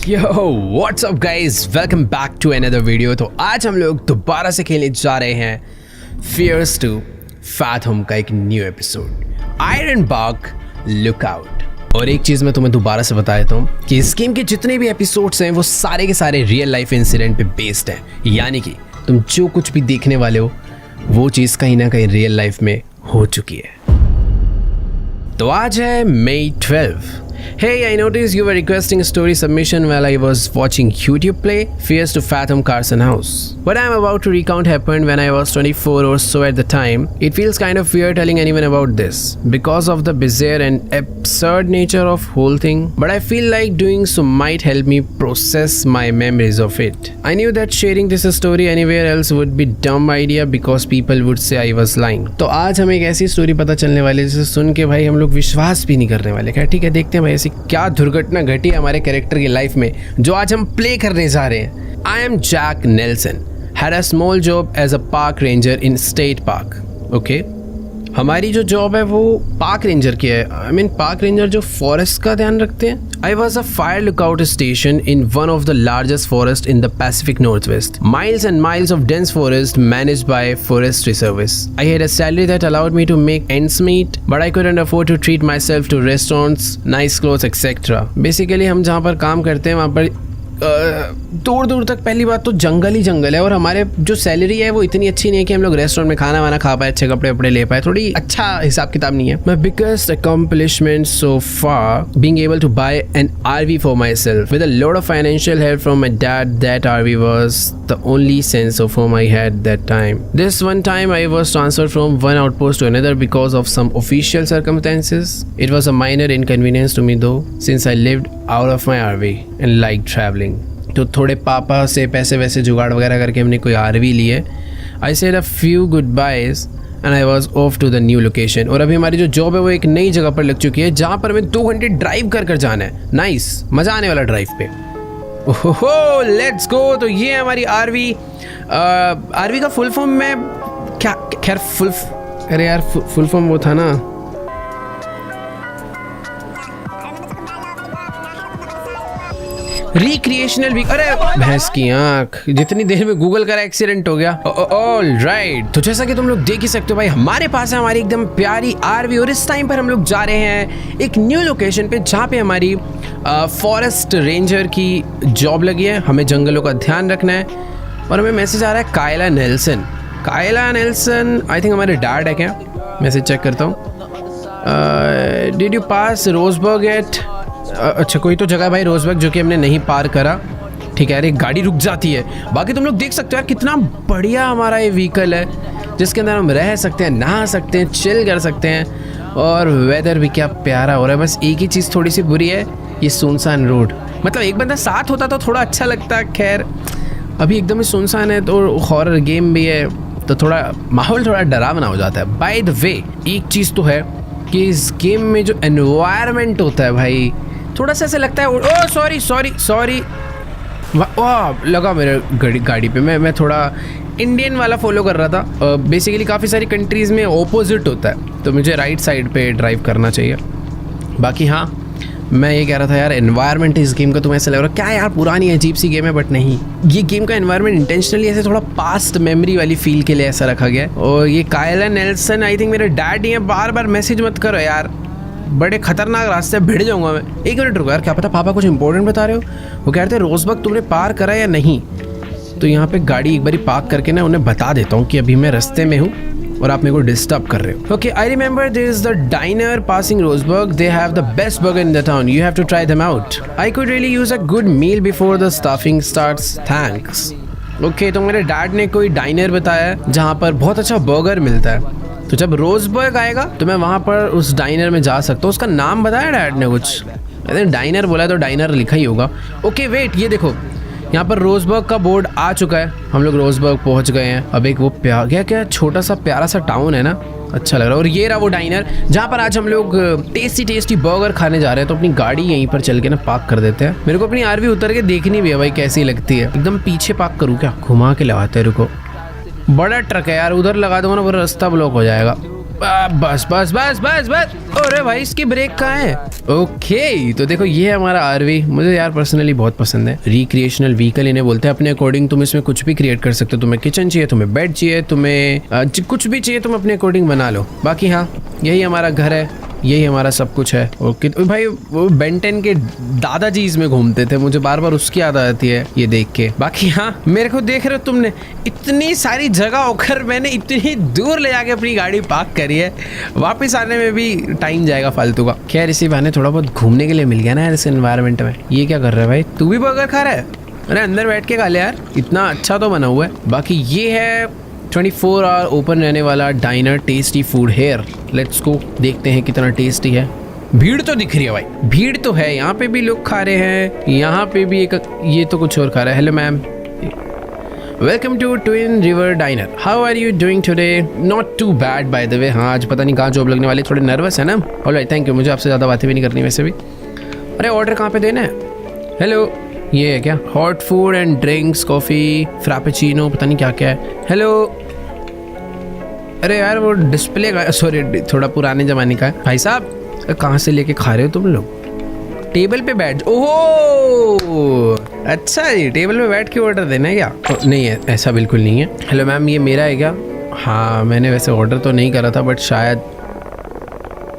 Yo, what's up guys? Welcome back to another video। तो आज हम लोग दोबारा से खेलने जा रहे हैं Fears to Fathom का एक न्यू एपिसोड आयरन बाग लुकआउट। और एक चीज़ मैं तुम्हें दोबारा से बता देता हूँ कि इस गेम के जितने भी एपिसोड्स हैं वो सारे के सारे रियल लाइफ इंसिडेंट पे बेस्ड हैं, यानी कि तुम जो कुछ भी देखने वाले हो वो चीज़ कहीं ना कहीं रियल लाइफ में हो चुकी है। तो आज है May 12। Hey, I noticed you were requesting a story submission while I was watching YouTube play Fears to Fathom Carson House. What I am about to recount happened when I was 24 or so at the time. It feels kind of weird telling anyone about this because of the bizarre and absurd nature of whole thing, but I feel like doing so might help me process my memories of it. I knew that sharing this story anywhere else would be dumb idea because people would say I was lying. तो आज हमें एक ऐसी story पता चलने वाली है जिसे सुन के भाई हम लोग विश्वास भी नहीं करने वाले। क्या ठीक है, देखते हैं भाई ऐसी क्या दुर्घटना घटी हमारे कैरेक्टर की लाइफ में जो आज हम प्ले करने जा रहे हैं। I am Jack Nelson, had a small job as a park ranger in state park. Okay, हमारी जो जॉब है वो पार्क रेंजर की है। आई मीन पार्क रेंजर जो फॉरेस्ट का ध्यान रखते हैं। I was a fire lookout station in one of the largest forest in the Pacific Northwest. Miles and miles of dense forest managed by forestry service. I had a salary that allowed me to make ends meet, but I couldn't afford to treat myself to restaurants, nice clothes etcetera. Basically हम जहाँ पर काम करते हैं वहाँ पर दूर दूर तक पहली बात तो जंगल ही जंगल है, और हमारे जो सैलरी है वो इतनी अच्छी नहीं है कि हम लोग रेस्टोरेंट में खाना वाना खा पाए, अच्छे कपड़े वपड़े ले पाए। थोड़ी अच्छा हिसाब किताब नहीं है। My biggest accomplishment so far being able to buy an RV for myself with a lot of financial help from my dad. That RV was the only sense of home I had that time. This one time I was transferred from one outpost to another because of some official circumstances. It was a minor inconvenience to me though, since I lived out of my RV and liked traveling. तो थोड़े पापा से पैसे वैसे जुगाड़ वगैरह करके हमने कोई RV लिए। I said a few goodbyes and I was off to the new location. और अभी हमारी जो जॉब है वो एक नई जगह पर लग चुकी है जहाँ पर हमें 2 घंटे ड्राइव कर जाना है। नाइस, मज़ा आने वाला ड्राइव पे। ओहो, लेट्स गो। तो ये है हमारी RV का फुल फॉर्म में क्या, खैर अरे यार फुल फॉर्म वो था ना, रिक्रिएशनल वीक। अरे भैंस की आंख, जितनी देर में गूगल का एक्सीडेंट हो गया। ऑल राइट, तो जैसा कि तुम लोग देख ही सकते हो भाई हमारे पास है हमारी एकदम प्यारी RV, और इस टाइम पर हम लोग जा रहे हैं एक न्यू लोकेशन पे जहाँ पे हमारी फॉरेस्ट रेंजर की जॉब लगी है। हमें जंगलों का ध्यान रखना है और हमें मैसेज आ रहा है कायला नेल्सन। आई थिंक हमारे डैड है क्या, मैसेज चेक करता हूँ। Did you pass Roseburg at, अच्छा कोई तो जगह भाई रोजबर्ग जो कि हमने नहीं पार करा। ठीक है, अरे गाड़ी रुक जाती है। बाकी तुम लोग देख सकते हो यार कितना बढ़िया हमारा ये व्हीकल है जिसके अंदर हम रह सकते हैं, नहा सकते हैं, चिल कर सकते हैं, और वेदर भी क्या प्यारा हो रहा है। बस एक ही चीज़ थोड़ी सी बुरी है, ये सुनसान रोड। मतलब एक बंदा साथ होता तो थोड़ा अच्छा लगता। खैर अभी एकदम ही सुनसान है, तो हॉरर गेम भी है तो थोड़ा माहौल थोड़ा डरावना हो जाता है। बाय द वे एक चीज़ तो है कि इस गेम में जो एनवायरनमेंट होता है भाई थोड़ा सा ऐसा लगता है। ओ सॉरी वाह, लगा मेरे गाड़ी पे। मैं थोड़ा इंडियन वाला फॉलो कर रहा था। बेसिकली काफ़ी सारी कंट्रीज़ में ऑपोजिट होता है, तो मुझे राइट साइड पे ड्राइव करना चाहिए। बाकी हाँ, मैं ये कह रहा था यार एनवायरनमेंट इस गेम का तुम्हें ऐसा लग रहा है क्या यार पुरानी अजीब सी गेम है, बट नहीं, ये गेम का एनवायरनमेंट इंटेंशनली ऐसे थोड़ा पास्ट मेमोरी वाली फील के लिए ऐसा रखा गया है। और ये कायला नेल्सन आई थिंक मेरे डैड ही है। बार बार मैसेज मत करो यार, बड़े खतरनाक रास्ते भिड़ जाऊंगा मैं। 1 मिनट रुको यार, क्या पता पापा कुछ इंपॉर्टेंट बता रहे हो। वो कह रहे थे रोजबर्ग तुमने पार करा या नहीं, तो यहाँ पे गाड़ी एक बारी पार्क करके ना उन्हें बता देता हूँ कि अभी मैं रास्ते में हूँ और आप मेरे को डिस्टर्ब कर रहे हो। Okay, I remember there is the diner passing Roseburg, they have the best burger in the town, you have to try them out. I could really use a good meal before the staffing starts, thanks. Okay, तो मेरे dad ने कोई dinar बताया जहाँ पर बहुत अच्छा burger मिलता है, तो जब रोजबर्ग आएगा तो मैं वहाँ पर उस डाइनर में जा सकता हूँ। उसका नाम बताया डैड ने कुछ, डाइनर बोला तो डाइनर लिखा ही होगा। ओके वेट, ये देखो यहाँ पर रोजबर्ग का बोर्ड आ चुका है, हम लोग रोजबर्ग पहुँच गए हैं। अब एक वो क्या छोटा सा प्यारा सा टाउन है ना, अच्छा लग रहा है। और ये रहा वो डाइनर जहाँ पर आज हम लोग टेस्टी बर्गर खाने जा रहे हैं। तो अपनी गाड़ी यहीं पर चल के ना पार्क कर देते हैं। मेरे को अपनी RV उतर के देखनी भी है भाई कैसी लगती है। एकदम पीछे पार्क करूँ क्या, घुमा के लगाते हैं। रुको, बड़ा ट्रक है यार, उधर लगा दूंगा ना पूरा रास्ता ब्लॉक हो जाएगा। बस बस बस बस बस। अरे भाई इसकी ब्रेक कहाँ है? ओके तो देखो ये है हमारा आरवी। मुझे यार पर्सनली बहुत पसंद है। रिक्रिएशनल व्हीकल इन्हें बोलते हैं। अपने अकॉर्डिंग तुम इसमें कुछ भी क्रिएट कर सकते हो। तुम्हें किचन चाहिए, तुम्हें बेड चाहिए, तुम्हें कुछ भी चाहिए तुम अपने अकॉर्डिंग बना लो। बाकी हाँ यही हमारा घर है, यही हमारा सब कुछ है। ओके भाई वो बेंटेन के दादाजी इसमें घूमते थे, मुझे बार बार उसकी याद आती है ये देख के। बाकी हाँ मेरे को देख रहे हो तुमने, इतनी सारी जगह होकर मैंने इतनी दूर ले जाके अपनी गाड़ी पार्क करी है। वापस आने में भी टाइम जाएगा फालतू का। खैर इसी बहाने थोड़ा बहुत घूमने के लिए मिल गया ना यार इस एनवायरनमेंट में। ये क्या कर रहा है भाई? तू भी बर्गर खा रहा है? अरे अंदर बैठ के खा ले यार, इतना अच्छा तो बना हुआ है। बाकी ये है 24 आवर ओपन रहने वाला diner, tasty food here. Let's go देखते हैं कितना टेस्टी है। भीड़ तो दिख रही है भाई, भीड़ तो है। यहाँ पे भी लोग खा रहे हैं, यहाँ पे भी एक ये तो कुछ और खा रहा है। Hello ma'am, welcome to Twin River Diner, how are you doing today? Not too bad by the way. हाँ आज पता नहीं कहाँ जॉब लगने वाली, थोड़े नर्वस है ना। ऑलराइट थैंक यू, मुझे आपसे ज़्यादा बातें भी नहीं करनी वैसे भी। अरे ऑर्डर कहाँ पे देना है? हेलो ये है क्या? Hot food and drinks, coffee, frappuccino, पता नहीं क्या क्या है। हेलो अरे यार वो डिस्प्ले का, सॉरी थोड़ा पुराने ज़माने का है। भाई साहब कहाँ से लेके खा रहे हो तुम लोग? टेबल पे बैठ, ओहो अच्छा जी टेबल पे बैठ के ऑर्डर देना है क्या? नहीं है, ऐसा बिल्कुल नहीं है। हेलो मैम ये मेरा है क्या? हाँ मैंने वैसे ऑर्डर तो नहीं करा था बट शायद।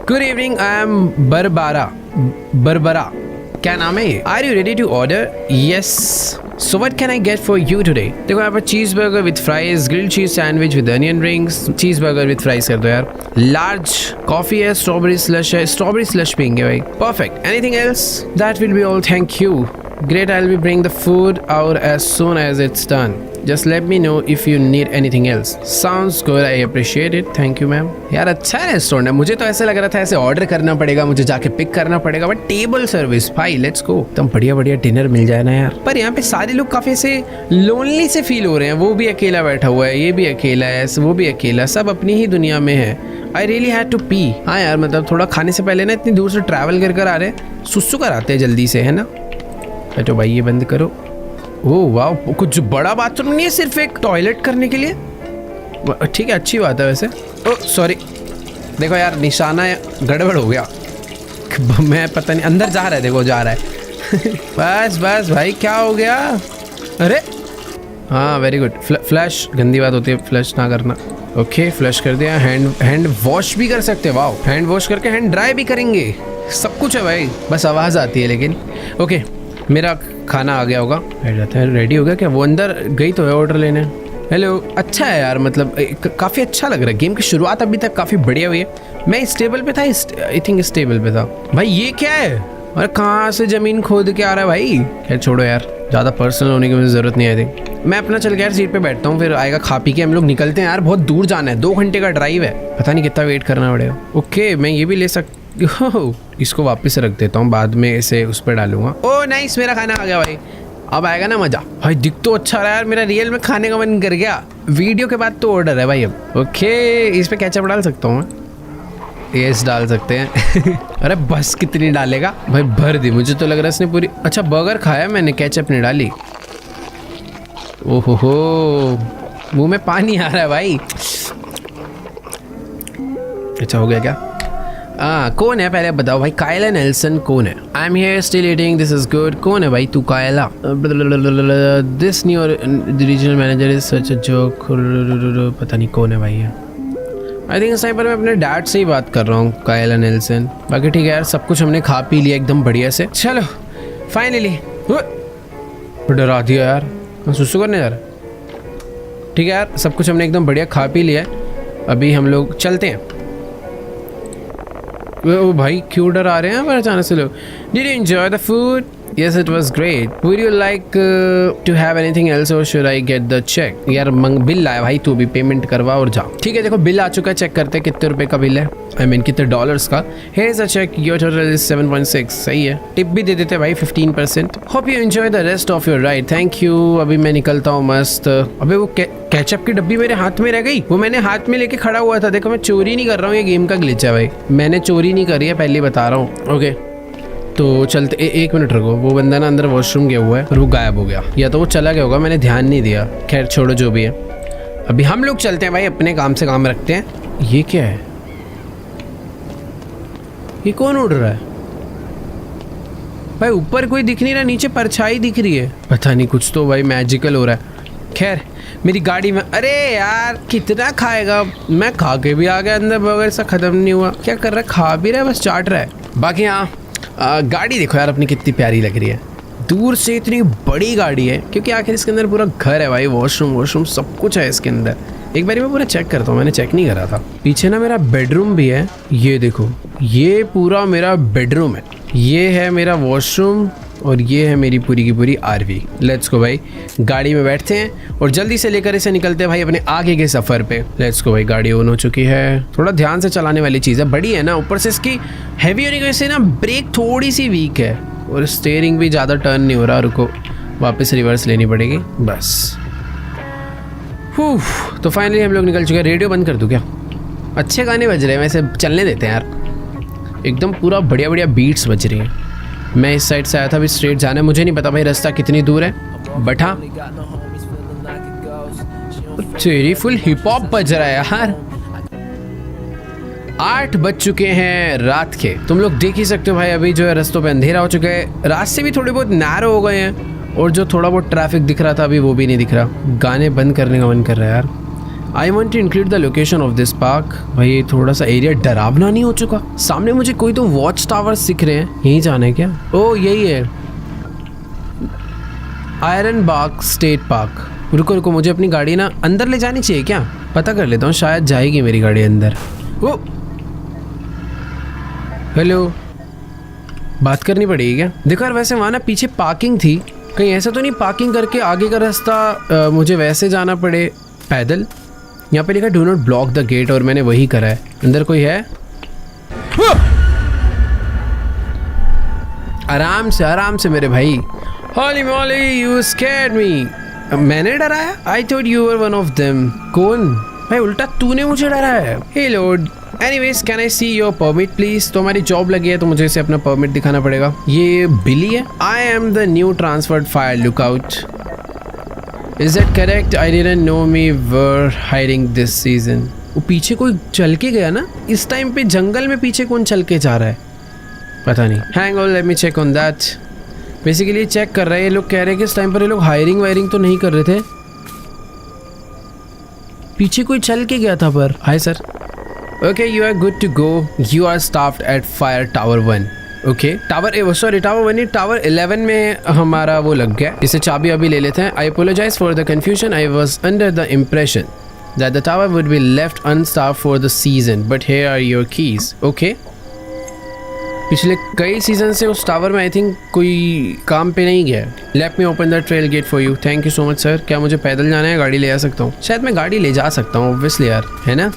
Good evening, I am Barbara. क्या नाम है ये? Are you ready to order? Yes, so what can I get for you today? देखो यहाँ पर cheese burger with fries, grilled cheese sandwich with onion rings. Cheese burger with fries कर दो यार। लार्ज कॉफी है, स्ट्रॉबेरी स्लश है, strawberry slush पियेंगे भाई। Perfect, anything else? That will be all, thank you. Great, I'll be bring the food out as soon as it's done. Just let me know if you need anything else. Sounds good, I appreciate it. Thank you, ma'am. यार अच्छा है restaurant है। मुझे तो ऐसे लग रहा था ऐसे ऑर्डर करना पड़ेगा, मुझे जाके पिक करना पड़ेगा, बट टेबल सर्विस भाई लेट्स गो। एकदम बढ़िया बढ़िया डिनर मिल जाए ना यार। पर यहाँ पे सारे लोग काफी ऐसे लोनली से फील हो रहे हैं। वो भी अकेला बैठा हुआ है, ये भी अकेला है, वो भी अकेला, सब अपनी ही दुनिया में है। I really had to pee. हाँ यार मतलब थोड़ा खाने से पहले ना इतनी दूर से ट्रैवल कर कर आ रहे हैं, सुसु कराते हैं जल्दी से, है ना। तो भाई ये बंद करो। ओह वाह, कुछ बड़ा बाथरूम नहीं है, सिर्फ एक टॉयलेट करने के लिए। ठीक है अच्छी बात है वैसे। ओह सॉरी, देखो यार निशाना गड़बड़ हो गया। मैं पता नहीं, अंदर जा रहा है, देखो जा रहा है। बस बस भाई क्या हो गया? अरे हाँ वेरी गुड। फ्लश, गंदी बात होती है फ्लश ना करना। ओके फ्लश कर दिया। हैंड वॉश भी कर सकते हैं। वाओ, हैंड वॉश करके हैंड ड्राई भी करेंगे, सब कुछ है भाई, बस आवाज़ आती है लेकिन। ओके मेरा खाना आ गया होगा, रेडी हो गया क्या? वो अंदर गई तो है ऑर्डर लेने। हेलो, अच्छा है यार, मतलब काफ़ी अच्छा लग रहा है। गेम की शुरुआत अभी तक काफ़ी बढ़िया हुई है। मैं इस टेबल पे था, आई थिंक इस टेबल पे था। भाई ये क्या है? अरे कहाँ से ज़मीन खोद के आ रहा है भाई? खैर छोड़ो यार, ज़्यादा पर्सनल होने की मुझे ज़रूरत नहीं। आई थिंक मैं अपना चल के यार सीट पे बैठता हूँ, फिर आएगा खा पी के हम लोग निकलते हैं यार। बहुत दूर जाना है, 2 घंटे का ड्राइव है, पता नहीं कितना वेट करना पड़ेगा। ओके मैं ये भी ले सकता, इसको वापस रख देता हूँ, बाद में इसे उस पर डालूंगा। ओह नाइस, मेरा खाना आ गया भाई, अब आएगा ना मज़ा। भाई दिख तो अच्छा रहा यार, मेरा रियल में खाने का मन कर गया। वीडियो के बाद तो ऑर्डर है भाई अब। ओके इस पर केचप डाल सकता हूँ मैं? यस डाल सकते हैं। अरे बस कितनी डालेगा भाई? भर दी, मुझे तो लग रहा है इसने पूरी। अच्छा बर्गर खाया मैंने, केचप नहीं डाली। ओहो मुंह में पानी आ रहा है भाई। अच्छा हो गया क्या? कौन है पहले बताओ भाई? कायला नेल्सन कौन है? I am here still eating, this is good. कौन है भाई तू? Kayla this new regional manager is such a joke. पता नहीं कौन है भाई ये। आई थिंक इस टाइम पर मैं अपने डैड से ही बात कर रहा हूँ, कायला नेल्सन। बाकी ठीक है यार, सब कुछ हमने खा पी लिया एकदम बढ़िया से। चलो फाइनली। डरा दिया यार, मैं सुसु करने जा रहा। ठीक है यार, सब कुछ हमने एकदम बढ़िया खा पी लिया। अभी हम लोग चलते हैं। ओ भाई क्यों डरा रहे हैं पर अचानक से लोग? Did you enjoy the food? Yes, it was great. Would you like to have anything else or should I get the check? यार बिल लाया भाई, तू भी पेमेंट करवा और जा। ठीक है देखो बिल आ चुका है, चेक करते हैं कितने रुपए का बिल है। I mean कितने डॉलर्स का। Here's a check, your total is 7.6। सही है, टिप भी दे देते भाई 15%। Hope you enjoy the rest of your ride. Thank you। अभी मैं निकलता हूँ मस्त। अबे वो केचप की डब्बी मेरे हाथ में रह गई, वो मैंने हाथ में लेके खड़ा हुआ था। देखो मैं चोरी नहीं कर रहा हूँ, ये गेम का ग्लिच है भाई, मैंने चोरी नहीं करी है, पहले बता रहा हूँ। ओके तो चलते। एक मिनट रुको, वो बंदा ना अंदर वॉशरूम गया हुआ है और वो गायब हो गया, या तो वो चला गया होगा, मैंने ध्यान नहीं दिया। खैर छोड़ो जो भी है, अभी हम लोग चलते हैं भाई, अपने काम से काम रखते हैं। ये क्या है? ये कौन उड़ रहा है भाई? ऊपर कोई दिख नहीं रहा, नीचे परछाई दिख रही है। पता नहीं, कुछ तो भाई मैजिकल हो रहा है। खैर मेरी गाड़ी में, अरे यार कितना खाएगा, मैं खा के भी आ गया अंदर, बर्गर सा खत्म नहीं हुआ। क्या कर रहा है? खा भी रहा है, बस चाट रहा है। बाकी हाँ, गाड़ी देखो यार अपनी कितनी प्यारी लग रही है। दूर से इतनी बड़ी गाड़ी है, क्योंकि आखिर इसके अंदर पूरा घर है भाई, वॉशरूम सब कुछ है इसके अंदर। एक बार मैं पूरा चेक करता हूँ, मैंने चेक नहीं करा था। पीछे ना मेरा बेडरूम भी है, ये देखो, ये पूरा मेरा बेडरूम है, ये है मेरा वॉशरूम और ये है मेरी पूरी की पूरी आरवी। लेट्स गो भाई, गाड़ी में बैठते हैं और जल्दी से लेकर इसे निकलते हैं भाई अपने आगे के सफ़र पे। लेट्स गो भाई, गाड़ी ऑन हो चुकी है। थोड़ा ध्यान से चलाने वाली चीज़ है, बड़ी है ना, ऊपर से इसकी हैवी होने की वजह से ना ब्रेक थोड़ी सी वीक है और स्टीयरिंग भी ज़्यादा टर्न नहीं हो रहा। रुको, वापस रिवर्स लेनी पड़ेगी बस। तो फाइनली हम लोग निकल चुके हैं। रेडियो बंद कर दूँ क्या? अच्छे गाने बज रहे हैं, वैसे चलने देते हैं यार, एकदम पूरा बढ़िया बढ़िया बीट्स बज रही हैं। मैं इस साइड से आया था, अभी स्ट्रेट जाना है, मुझे नहीं पता भाई रास्ता कितनी दूर है, बट हाँ तेरी फुल हिप हॉप बज रहा है यार। 8 बज चुके हैं रात के, तुम लोग देख ही सकते हो भाई। अभी जो है रास्तों पे अंधेरा हो चुका है, रास्ते भी थोड़े बहुत नैरो हो गए हैं और जो थोड़ा बहुत ट्रैफिक दिख रहा था अभी वो भी नहीं दिख रहा। गाने बंद करने का मन कर रहा है यार। I want to include the location of this park. भाई थोड़ा सा एरिया डरावना नहीं हो चुका? सामने मुझे कोई तो वॉच टावर्स दिख रहे हैं, यहीं जाना है क्या? ओ यही है, आयरनबाग स्टेट पार्क। रुको रुको, मुझे अपनी गाड़ी ना अंदर ले जानी चाहिए क्या? पता कर लेता हूँ, शायद जाएगी मेरी गाड़ी अंदर। ओ हेलो, बात करनी पड़ेगी क्या? देखो यार, वैसे वहाँ ना पीछे पार्किंग थी, कहीं ऐसा तो नहीं पार्किंग करके आगे का रास्ता मुझे वैसे जाना पड़े पैदल? यहाँ पे लिखा do not block the gate और मैंने वही करा है। अंदर कोई है? आराम से मेरे भाई। Holy moly, you scared me. मैंने डराया? I thought you were one of them. कौन भाई? उल्टा तूने मुझे डराया है। Hey Lord, anyways can I see your permit please? तो हमारी जॉब लगी है तो मुझे इसे अपना परमिट दिखाना पड़ेगा। ये बिली है। I am the new transferred fire lookout. Is that correct? I didn't know we were hiding this season. वो पीछे कोई चल के गया ना इस टाइम पे, जंगल में पीछे कौन चल के जा रहा है पता नहीं। Hang on, let me check on that. Basically check कर रहे हैं ये लोग, कह रहे हैं कि इस टाइम पर ये लोग हायरिंग वायरिंग तो नहीं कर रहे थे। पीछे कोई चल के गया था पर। Hi sir. Okay, you are good to go. You are staffed at fire tower 1। ओके, टावर 1 नहीं, टावर 11 में हमारा वो लग गया। इसे चाबी अभी ले लेते हैं। I apologise for the confusion. I was under the impression that the tower would be left unstaffed for the season, but here are your keys. Okay, पिछले कई सीजन से उस टावर में आई थिंक कोई काम पे नहीं गया। Let me open the trail gate for you. Thank you so much sir. क्या मुझे पैदल जाना है? गाड़ी ले आ सकता हूँ? शायद मैं गाड़ी ले जा सकता हूँ ऑब्वियसली यार, है ना?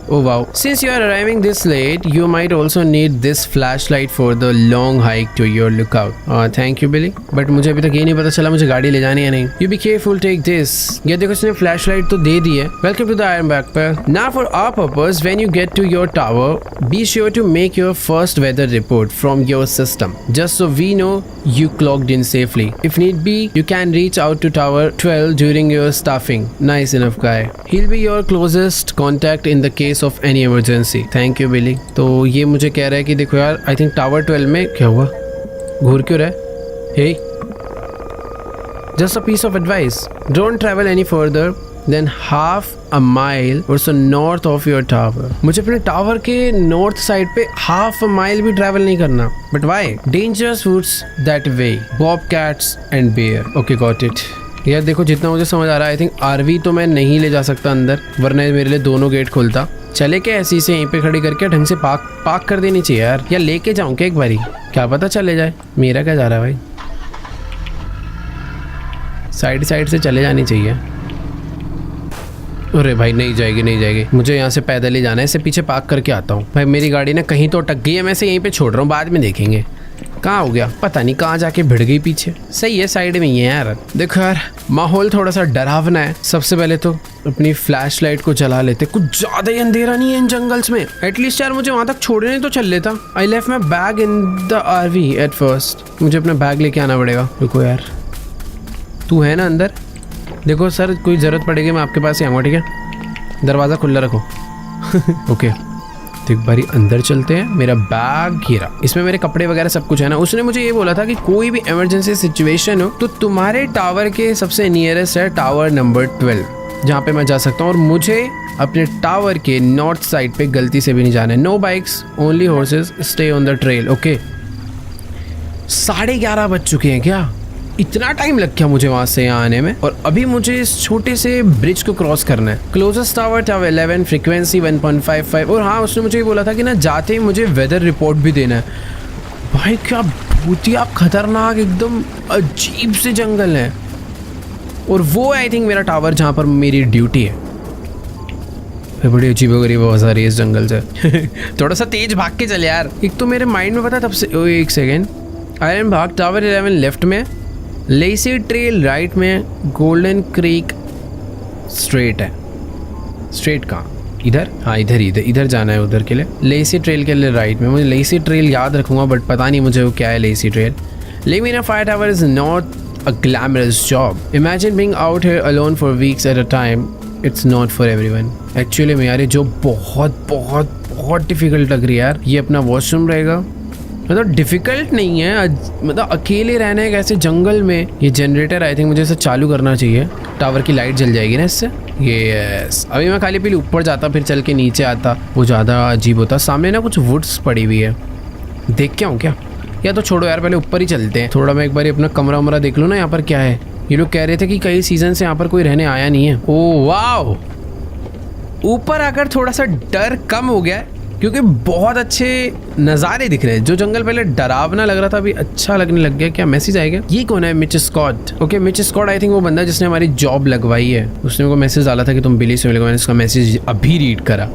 Oh wow. Since you are arriving this late, you might also need this flashlight for the long hike to your lookout. Thank you, Billy. But मुझे अभी तक ये नहीं पता चला मुझे गाड़ी ले जानी है नहीं। You be careful, take this. ये देखो इसने flashlight तो दे दी है। Welcome to the Ironbark पर। Now for our purpose, when you get to your tower, be sure to make your first weather report from your system, just so we know you clocked in safely. If need be, you can reach out to Tower 12 during your staffing. Nice enough guy. He'll be your closest contact in the case of any emergency. Thank you Billy. तो ये मुझे कह रहा है कि देखो यार, I think tower 12 में क्या हुआ? घूर क्यों रहा है? Hey, just a piece of advice. Don't travel any further than half a mile or so north of your tower. मुझे अपने टावर के नॉर्थ साइड पे half a mile भी ट्रैवल नहीं करना. But why? Dangerous routes that way. Bobcats and bear. Okay, got it. यार देखो, जितना मुझे समझ आ रहा है आई थिंक आरवी तो मैं नहीं ले जा सकता अंदर, वरना मेरे लिए दोनों गेट खोलता। चले क्या ऐसी से यहीं पे खड़ी करके ढंग से पार्क कर देनी चाहिए यार, या लेके जाऊं क्या एक बारी, क्या पता चले जाए। मेरा क्या जा रहा है भाई? साइड से चले जानी चाहिए। अरे भाई नहीं जाएगी, मुझे यहाँ से पैदल ही जाना है। इसे पीछे पार्क करके आता हूँ। भाई मेरी गाड़ी ना कहीं तो अटक गई है, मैं इसे यहीं पे छोड़ रहा हूँ, बाद में देखेंगे कहाँ हो गया, पता नहीं कहाँ जाके भिड़ गई पीछे। सही है, साइड में ही है यार। देखो यार, माहौल थोड़ा सा डरावना है। सबसे पहले तो अपनी फ्लैश लाइट को जला लेते, कुछ ज्यादा ही अंधेरा नहीं है इन जंगल्स में। एटलीस्ट यार मुझे वहां तक छोड़ने तो चल लेता। I left my bag in the RV at first. मुझे अपना बैग लेके आना पड़ेगा। रुको यार, तू है ना अंदर? देखो सर, कोई ज़रूरत पड़ेगी मैं आपके पास ही आऊँगा, ठीक है? दरवाज़ा खुला रखो। ओके, तो एक बारी अंदर चलते हैं। मेरा बैग घेरा, इसमें मेरे कपड़े वगैरह सब कुछ है ना। उसने मुझे ये बोला था कि कोई भी इमरजेंसी सिचुएशन हो तो तुम्हारे टावर के सबसे नियरेस्ट है टावर नंबर 12, जहाँ पे मैं जा सकता हूँ। और मुझे अपने टावर के नॉर्थ साइड पे गलती से भी नहीं जाना है। No bikes, only horses, stay on the trail. Okay, 11:30 बज चुके हैं क्या? इतना टाइम लग गया मुझे वहां से यहाँ आने में। और अभी मुझे इस छोटे से ब्रिज को क्रॉस करना है। Closest tower tower 11, frequency 1.55। और हाँ, उसने मुझे ये बोला था कि ना जाते ही मुझे वेदर रिपोर्ट भी देना है। भाई क्या भूतिया खतरनाक एकदम अजीब से जंगल है। और वो आई थिंक मेरा टावर जहाँ पर मेरी ड्यूटी है। बड़ी अजीब गरीब आवाज़ आ रही है इस जंगल से। थोड़ा सा तेज भाग के चले यार। एक तो मेरे माइंड में पता तब से, एक सेकेंड, आयरन बाग टावर 11 लेफ्ट में, लेसी ट्रेल राइट में, गोल्डन क्रीक स्ट्रेट है। स्ट्रेट कहाँ? इधर? हाँ इधर जाना है उधर के लिए। लेसी ट्रेल के लिए राइट में। मुझे लेसी ट्रेल याद रखूंगा बट पता नहीं मुझे वो क्या है लेसी ट्रेल। लेमिना fire tower is not a glamorous job. Imagine being out here alone for weeks at a time. It's not for everyone. Actually में यार ये जो बहुत डिफिकल्ट लग रही है यार। ये अपना वॉशरूम रहेगा, मतलब डिफिकल्ट नहीं है, मतलब अकेले रहने के ऐसे जंगल में। ये जनरेटर आई थिंक मुझे इसे चालू करना चाहिए। टावर की लाइट जल जाएगी ना इससे। यस, अभी मैं खाली पीली ऊपर जाता फिर चल के नीचे आता, वो ज़्यादा अजीब होता। सामने ना कुछ वुड्स पड़ी हुई है, देख के आऊँ क्या? या तो छोड़ो यार, पहले ऊपर ही चलते हैं। थोड़ा मैं एक बार अपना कमरा वमरा देख लूँ ना यहाँ पर क्या है। ये लोग कह रहे थे कि कई सीजन से यहाँ पर कोई रहने आया नहीं है। ओह वाओ, ऊपर आकर थोड़ा सा डर कम हो गया है क्योंकि बहुत अच्छे नज़ारे दिख रहे हैं। जो जंगल पहले डरावना लग रहा था अभी अच्छा लगने लग गया। क्या मैसेज आएगा? ये कौन है? Mitch Scott. Okay, Mitch Scott I think वो बंदा जिसने हमारी जॉब लगवाई है। उसने को मैसेज डाला था कि तुम बिली से मिलोगे। मैंने उसका मैसेज अभी रीड करा।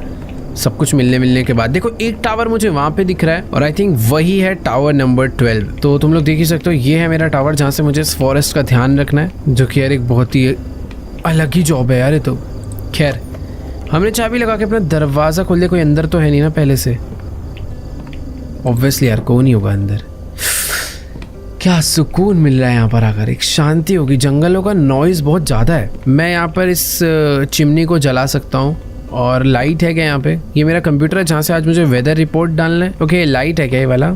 सब कुछ मिलने के बाद देखो एक टावर मुझे वहाँ पे दिख रहा है और आई थिंक वही है टावर नंबर 12। तो तुम लोग देख ही सकते हो ये है मेरा टावर जहाँ से मुझे इस फॉरेस्ट का ध्यान रखना है, जो कि यार एक बहुत ही अलग ही जॉब है यार ये तो। खैर, हमने चाबी लगा के अपना दरवाज़ा खोल दिया। कोई अंदर तो है नहीं ना पहले से? ऑब्वियसली यार कौन ही होगा अंदर। क्या सुकून मिल रहा है यहाँ पर आकर, एक शांति होगी। जंगलों का नॉइज़ बहुत ज़्यादा है। मैं यहाँ पर इस चिमनी को जला सकता हूँ। और लाइट है क्या यहाँ पे? ये मेरा कंप्यूटर है जहाँ से आज मुझे वेदर रिपोर्ट डालना है। ओके, लाइट है क्या ये वाला?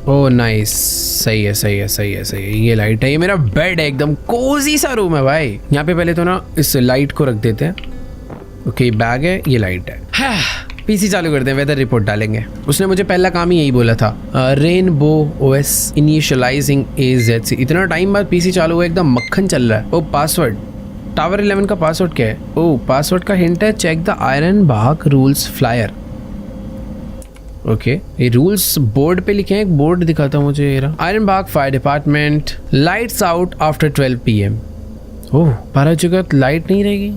ओह नाइस, सही है। ये लाइट है। ये मेरा बेड है, एकदम कोजी सा रूम है भाई। यहाँ पे पहले तो ना इस लाइट को रख देते हैं। ओके, बैग है, ये लाइट है। हाँ, पीसी चालू करते हैं, वेदर रिपोर्ट डालेंगे। उसने मुझे पहला काम ही यही बोला था, रेनबो ओएस इनिशियलाइजिंग AZC। इतना टाइम बाद पीसी चालू हुआ, एकदम मक्खन चल रहा है। ओ पासवर्ड, टावर 11 का पासवर्ड क्या है? ओह, पासवर्ड का हिंट है, check the Iron Bag rules flyer. Okay, ये रूल्स बोर्ड पे लिखे हैं। एक बोर्ड दिखाता हूँ मुझे। Iron Bag fire department, lights out after 12 PM। Oh, 12 जगह लाइट नहीं रहेगी,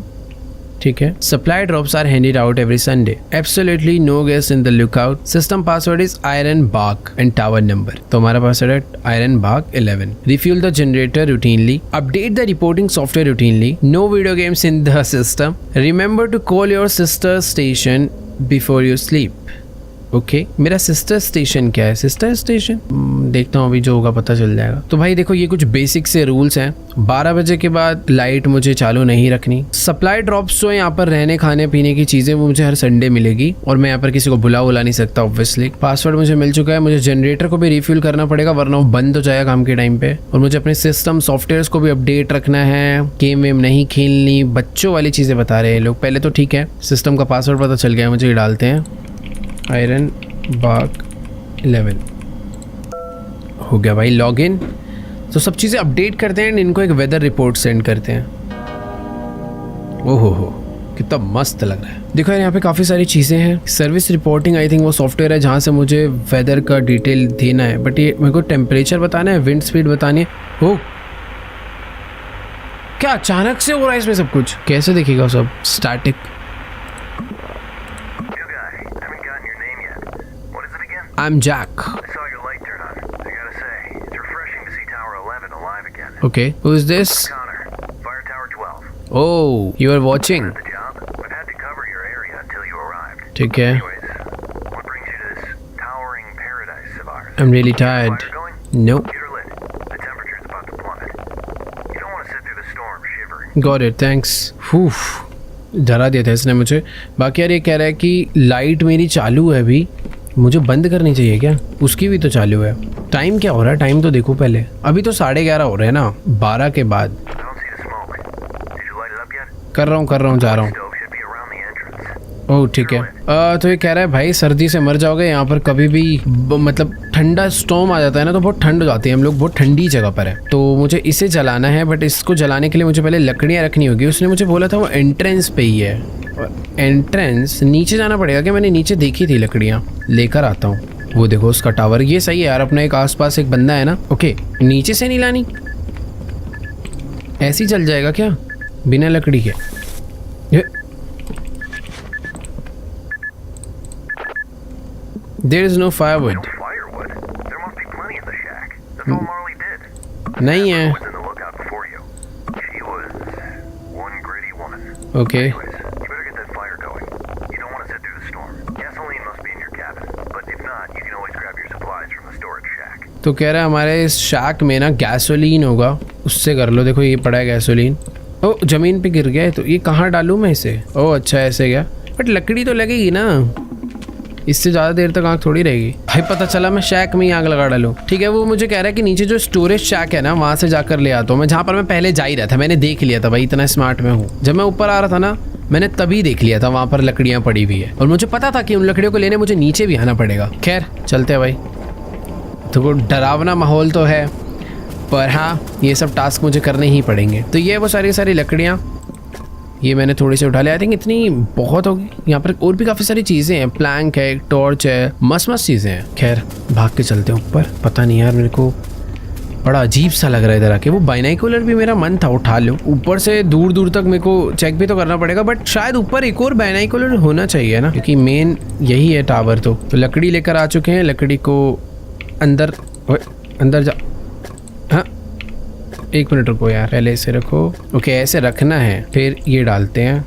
ठीक है। Supply drops are handed out every Sunday. Absolutely no guest in the lookout. System password is Iron Bag and tower number. तो हमारा password है iron Bagh 11। Refuel the generator routinely. Update the reporting software routinely. No video games in the system. Remember to call your sister station before you sleep. Okay, मेरा sister station क्या है? Sister station देखता हूँ, अभी जो होगा पता चल जाएगा। तो भाई देखो, ये कुछ बेसिक से रूल्स हैं। 12 बजे के बाद लाइट मुझे चालू नहीं रखनी। सप्लाई ड्रॉप्स जो है यहाँ पर रहने खाने पीने की चीज़ें, वो मुझे हर संडे मिलेगी और मैं यहाँ पर किसी को बुला नहीं सकता ऑब्वियसली। पासवर्ड मुझे मिल चुका है। मुझे जनरेटर को भी रिफ्यूल करना पड़ेगा वरना वो बंद हो जाएगा काम के टाइम पे। और मुझे अपने सिस्टम सॉफ्टवेयर को भी अपडेट रखना है। गेम वेम नहीं खेलनी, बच्चों वाली चीज़ें बता रहे हैं लोग। पहले तो ठीक है, सिस्टम का पासवर्ड पता चल गया मुझे, ये डालते हैं आयरन बाग 11। हो गया भाई लॉग इन। तो सब चीज़ें अपडेट करते हैं, इनको एक वेदर रिपोर्ट सेंड करते हैं। ओहो हो, कितना मस्त लग रहा है। देखो यार, यहाँ पे काफ़ी सारी चीज़ें हैं। सर्विस रिपोर्टिंग आई थिंक वो सॉफ्टवेयर है जहाँ से मुझे वेदर का डिटेल देना है। बट ये मेरे को टेम्परेचर बताना है, विंड स्पीड बतानी है। हो, क्या अचानक से हो रहा है इसमें सब कुछ? कैसे देखेगा सब? Static. I'm Jack. I saw your light turn on. I gotta say, it's refreshing to see Tower 11 alive again. Okay, who is this? Connor, Fire Tower 12. Oh, you are watching. The job, but had to cover your area until you arrived. ठीक है. Anyways, what brings you to this towering paradise of ours? I'm really tired. Fire going? No. Get her lit. The temperature's about to plummet. You don't want to sit through the storm shivering. Got it, thanks. Whew. डरा दिया था इसने मुझे। बाकी यार ये कह रहा है कि लाइट मेरी चालू है अभी, मुझे बंद करनी चाहिए क्या? उसकी भी तो चालू है। टाइम क्या हो रहा है? टाइम तो देखो पहले, अभी तो 11:30 हो रहे हैं ना, 12 के बाद। I don't see the smoke. Did you light it up yet? कर रहा हूँ, जा रहा हूँ। Stove should be around the entrance. ओह ठीक है। तो ये कह रहा है भाई सर्दी से मर जाओगे, यहाँ पर कभी भी मतलब ठंडा स्टॉर्म आ जाता है ना तो बहुत ठंड हो जाती है। हम लोग बहुत ठंडी जगह पर है, तो मुझे इसे जलाना है, बट इसको जलाने के लिए मुझे पहले लकड़ियाँ रखनी होगी। उसने मुझे बोला था वो एंट्रेंस पे ही है, और एंट्रेंस नीचे जाना पड़ेगा क्या? मैंने नीचे देखी थी लकड़ियाँ, लेकर आता हूँ। वो देखो उसका टावर, ये सही है यार, अपना एक आसपास एक बंदा है ना। ओके, नीचे से नहीं लानी, ऐसे ही चल जाएगा क्या बिना लकड़ी के? There is no firewood. Firewood? There must be plenty in the shack. That's all Marley did. नहीं है। Was in the lookout before you. She was one gritty woman. Okay. Anyways, you better get that fire going. You don't want to sit through the storm. Gasoline must be in your cabin, but if not, you can always grab your supplies from the storage shack. तो कह रहा है हमारे इस शैक में ना gasoline होगा, उससे कर लो। देखो ये पड़ा है गैसोलीन। ओ जमीन पे गिर गया है, तो ये कहाँ डालूँ मैं इसे? ओ अच्छा ऐसे गया, बट लकड़ी तो लगेगी ना, इससे ज़्यादा देर तक आग थोड़ी रहेगी। भाई पता चला मैं शैक में ही आग लगा डालूँ। ठीक है, वो मुझे कह रहा है कि नीचे जो स्टोरेज शैक है ना वहाँ से जाकर ले आता हूँ मैं, जहाँ पर मैं पहले जा ही रहा था। मैंने देख लिया था भाई, इतना स्मार्ट मैं हूँ। जब मैं ऊपर आ रहा था ना, मैंने तभी देख लिया था वहाँ पर लकड़ियाँ पड़ी हुई है, और मुझे पता था कि उन लकड़ियों को लेने मुझे नीचे भी आना पड़ेगा। खैर चलते हैं भाई। तो वो डरावना माहौल तो है, पर हाँ ये सब टास्क मुझे करने ही पड़ेंगे। तो ये वो सारी लकड़ियाँ, ये मैंने थोड़ी सी उठा लिया। आई थिंक इतनी बहुत होगी। यहाँ पर और भी काफ़ी सारी चीज़ें हैं, प्लैंक है, टॉर्च है, मस्त चीज़ें हैं। खैर भाग के चलते हैं ऊपर। पता नहीं यार, मेरे को बड़ा अजीब सा लग रहा है इधर आके। वो बाइनाकुलर भी मेरा मन था उठा लूँ, ऊपर से दूर दूर तक मेरे को चेक भी तो करना पड़ेगा, बट शायद ऊपर एक और बाइनाकुलर होना चाहिए ना, क्योंकि मेन यही है टावर। तो लकड़ी लेकर आ चुके हैं, लकड़ी को अंदर जा। हाँ एक मिनट रुको यार, पहले इसे रखो। ओके ऐसे रखना है, फिर ये डालते हैं।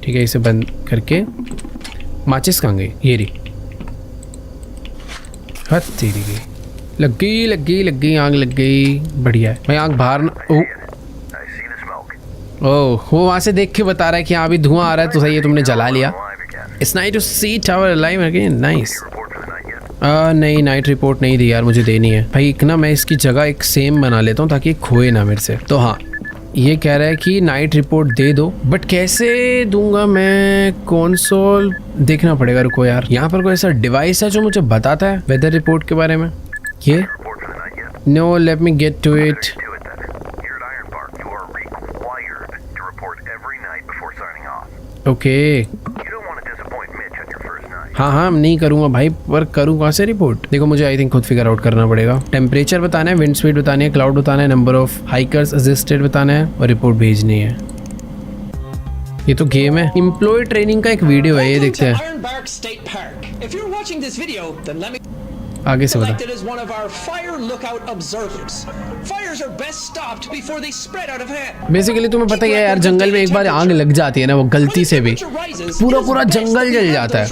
ठीक है, इसे बंद करके। माचिस कहाँ गई? ये रही। हद तेरी गई, लग गई आग लग गई। बढ़िया है भाई, आग बाहर ना। I see the smoke. ओह वो वहाँ से देख के बता रहा है कि हाँ अभी धुआं आ रहा है, तो सही है तुमने जला लिया। Alive again. It's nice to see tower alive again. Nice. Report for the night yet? नहीं नाइट रिपोर्ट नहीं दी यार, मुझे देनी है भाई। एक ना मैं इसकी जगह एक सेम बना लेता हूँ ताकि खोए ना मेरे से। तो हाँ ये कह रहा है कि नाइट रिपोर्ट दे दो, बट कैसे दूंगा मैं? कंसोल देखना पड़ेगा। रुको यार, यहाँ पर कोई ऐसा डिवाइस है जो मुझे बताता है वेदर रिपोर्ट के बारे में? ये Report for the night yet? No, let me get to it. Do it then. Here at Iron Bark, you are required to report every night before signing off. Okay You don't want to disappoint Mitch on your first night. हाँ नहीं करूँगा भाई, पर करूँ कहाँ से report? देखो मुझे आई थिंक खुद फिगर आउट करना पड़ेगा। टेम्परेचर बताना है, विंड स्पीड बतानी है, क्लाउड बताना है, नंबर ऑफ हाइकर्स असिस्टेड बताना है, और रिपोर्ट भेजनी है। ये तो गेम है। एम्प्लॉय ट्रेनिंग का एक वीडियो है, ये देखते हैं। Iron Bark State Park. If you're watching this video, then let me आगे से बता। selected as one of our fire lookout observers. Fires are best stopped before they spread out of hand. Basically तुम्हें पता ही है यार, जंगल में एक बार आग लग जाती है ना, वो गलती से भी पूरा जंगल जल जाता है।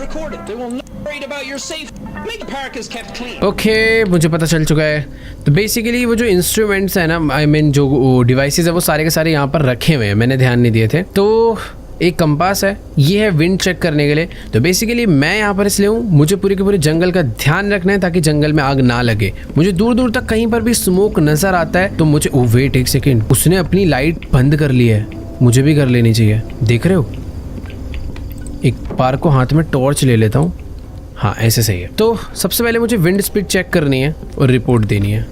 ओके मुझे पता चल चुका है। तो बेसिकली वो जो इंस्ट्रूमेंट्स है ना, आई मीन जो डिवाइसेस है, वो सारे के सारे यहाँ पर रखे हुए हैं, मैंने ध्यान नहीं दिए थे। तो एक कंपास है, ये है विंड चेक करने के लिए। तो बेसिकली मैं यहाँ पर इसलिए हूँ, मुझे पूरे के पूरे जंगल का ध्यान रखना है ताकि जंगल में आग ना लगे। मुझे दूर दूर तक कहीं पर भी स्मोक नजर आता है तो मुझे, ओ वेट एक सेकेंड, उसने अपनी लाइट बंद कर ली है, मुझे भी कर लेनी चाहिए। देख रहे हो, एक बार को हाथ में टॉर्च ले लेता हूँ। हाँ ऐसे सही है। तो सबसे पहले मुझे विंड स्पीड चेक करनी है और रिपोर्ट देनी है।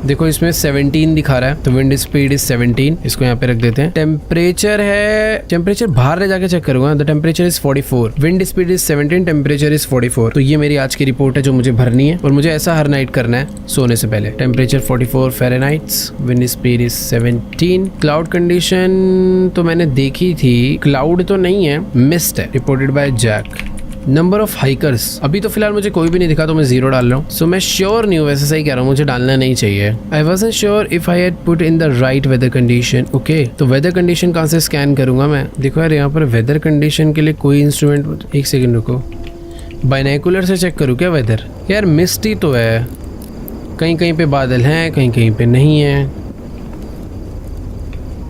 देखो इसमें 17 दिखा रहा है, तो विंड स्पीड इज 17। इसको यहाँ पे रख देते हैं। टेम्परेचर है, टेम्परेचर बाहर ले जाके चेक करूंगा। The temperature is 44, wind speed is 17, temperature is 44। तो ये मेरी आज की रिपोर्ट है जो मुझे भरनी है, और मुझे ऐसा हर नाइट करना है सोने से पहले। Temperature 44 fahrenheits, wind speed is 17। Cloud condition तो मैंने देखी थी, क्लाउड तो नहीं है, मिस्ट है, reported by Jack. Number of hikers अभी तो फिलहाल मुझे कोई भी नहीं दिखा, तो मैं 0 डाल रहा हूँ। सो मैं श्योर नहीं हूँ, वैसे सही कह रहा हूँ, मुझे डालना नहीं चाहिए। I wasn't sure if I had put in the right weather condition. Okay तो वेदर कंडीशन कहाँ से स्कैन करूँगा मैं? देखो यार यहाँ पर वेदर कंडीशन के लिए कोई इंस्ट्रूमेंट, एक सेकेंड रुको, बाइनाकुलर से चेक करूँ क्या वेदर? यार मिस्टी तो है, कहीं कहीं पे बादल हैं, कहीं कहीं पे नहीं है।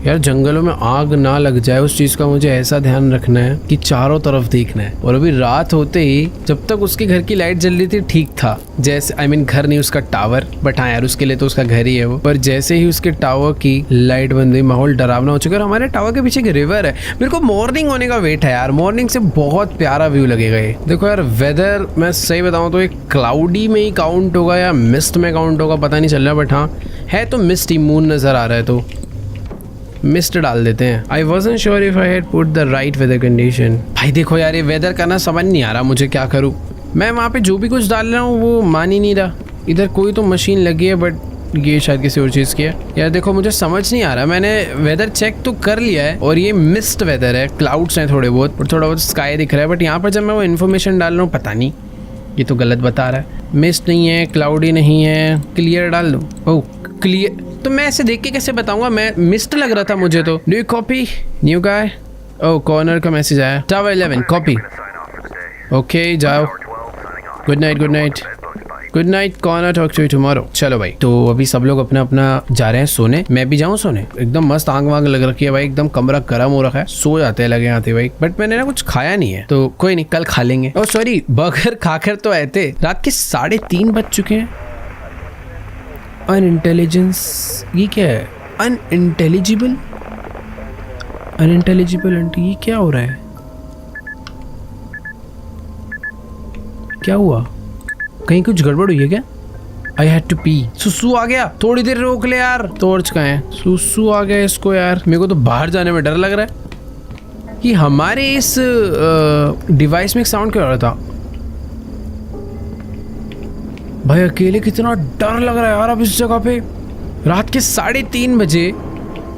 यार जंगलों में आग ना लग जाए उस चीज़ का मुझे ऐसा ध्यान रखना है कि चारों तरफ देखना है। और अभी रात होते ही, जब तक उसके घर की लाइट जल रही थी ठीक था, जैसे घर नहीं, उसका टावर, बट हाँ यार उसके लिए तो उसका घर ही है वो। पर जैसे ही उसके टावर की लाइट बंद हुई, माहौल डरावना हो चुका है। और हमारे टावर के पीछे एक रिवर है। मेरे को मॉर्निंग होने का वेट है यार, मॉर्निंग से बहुत प्यारा व्यू लगेगा ये। देखो यार वेदर मैं सही बताऊँ तो एक क्लाउडी में ही काउंट होगा या मिस्ट में काउंट होगा पता नहीं चल रहा, बट हाँ है तो मिस्ट ही, मून नजर आ रहा है तो मिस्ट डाल देते हैं। I wasn't sure if I had put the right weather condition. भाई देखो यार ये वेदर का ना समझ नहीं आ रहा मुझे, क्या करूँ मैं। वहाँ पे जो भी कुछ डाल रहा हूँ वो मान ही नहीं रहा। इधर कोई तो मशीन लगी है बट ये शायद किसी और चीज़ की है। यार देखो मुझे समझ नहीं आ रहा, मैंने वेदर चेक तो कर लिया है और ये मिस्ट वेदर है, क्लाउड्स हैं थोड़े बहुत और थोड़ा बहुत स्काई दिख रहा है। बट यहाँ पर जब मैं वो इन्फॉर्मेशन डाल रहा हूँ पता नहीं, ये तो गलत बता रहा है। मिस्ट नहीं है, क्लाउडी नहीं है, क्लियर डाल दूँ। ओह क्लियर, तो मैं ऐसे देख के कैसे बताऊंगा, मैं मिस्ट लग रहा था मुझे तो। New copy, new guy. Oh corner का मैसेज आया, टावर 11 कॉपी। ओके जाओ, good night good night good night corner, talk to you tomorrow. चलो भाई, तो अभी सब लोग अपना अपना जा रहे हैं सोने, मैं भी जाऊँ सोने। एकदम मस्त आग वाग लग रखी है भाई, एकदम कमरा गर्म हो रखा है, सो जाते हैं लगे आते भाई। बट मैंने ना कुछ खाया नहीं है तो कोई नहीं, कल खा लेंगे। ओह सॉरी, बर्गर खाकर तो आए थे। रात के 3:30 बज चुके हैं। अनइंटेलिजेंस, ये क्या है? अनइंटेलिजिबल, अनइंटेलिजिबल आंटी, ये क्या हो रहा है? क्या हुआ? कहीं कुछ गड़बड़ हुई है क्या? I had to pee. सुसु आ गया, थोड़ी देर रोक ले यार। टॉर्च कहाँ है? सुसु आ गया इसको यार, मेरे को तो बाहर जाने में डर लग रहा है कि हमारे इस डिवाइस में एक साउंड क्यों आ रहा था। भाई अकेले कितना डर लग रहा है यार अब इस जगह पे। रात के 3:30 बजे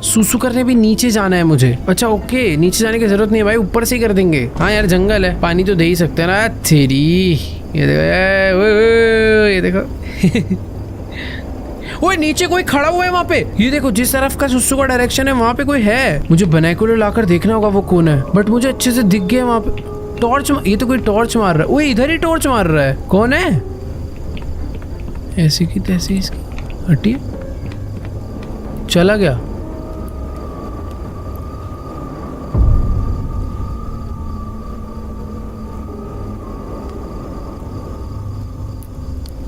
सुसु करने भी नीचे जाना है मुझे। अच्छा ओके, नीचे जाने की जरूरत नहीं है भाई, ऊपर से ही कर देंगे। हाँ यार जंगल है, पानी तो दे ही सकते हैं ना। तेरी ये देखो, ये देखो ओए नीचे कोई खड़ा हुआ है वहाँ पे। ये देखो जिस तरफ का सुसु का डायरेक्शन है वहाँ पे कोई है। मुझे बाइनोकुलर लाकर देखना होगा वो कौन है, बट मुझे अच्छे से दिख गया वहाँ पे। टॉर्च, ये तो कोई टॉर्च मार रहा है। ओए इधर ही टॉर्च मार रहा है, कौन है? ऐसी की तैसी इसकी हटिए, चला गया।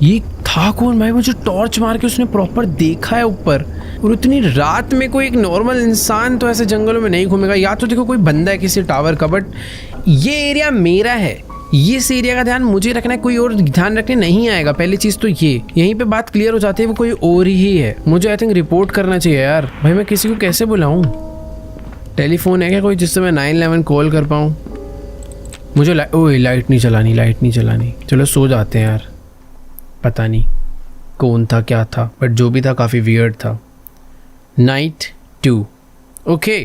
ये था कौन भाई? मुझे टॉर्च मार के उसने प्रॉपर देखा है ऊपर। और इतनी रात में कोई एक नॉर्मल इंसान तो ऐसे जंगलों में नहीं घूमेगा। या तो देखो कोई बंदा है किसी टावर का, बट ये एरिया मेरा है, इस एरिया का ध्यान मुझे रखना है, कोई और ध्यान रखने नहीं आएगा। पहली चीज तो ये, यहीं पे बात क्लियर हो जाती है वो कोई और ही है। मुझे आई थिंक रिपोर्ट करना चाहिए यार। भाई मैं किसी को कैसे बुलाऊं? टेलीफोन है क्या कोई जिससे मैं 911 कॉल कर पाऊं? मुझे ओए लाइट नहीं चलानी, लाइट नहीं चलानी। चलो सो जाते हैं यार। पता नहीं कौन था क्या था, बट जो भी था काफ़ी वियर्ड था। Night 2 okay.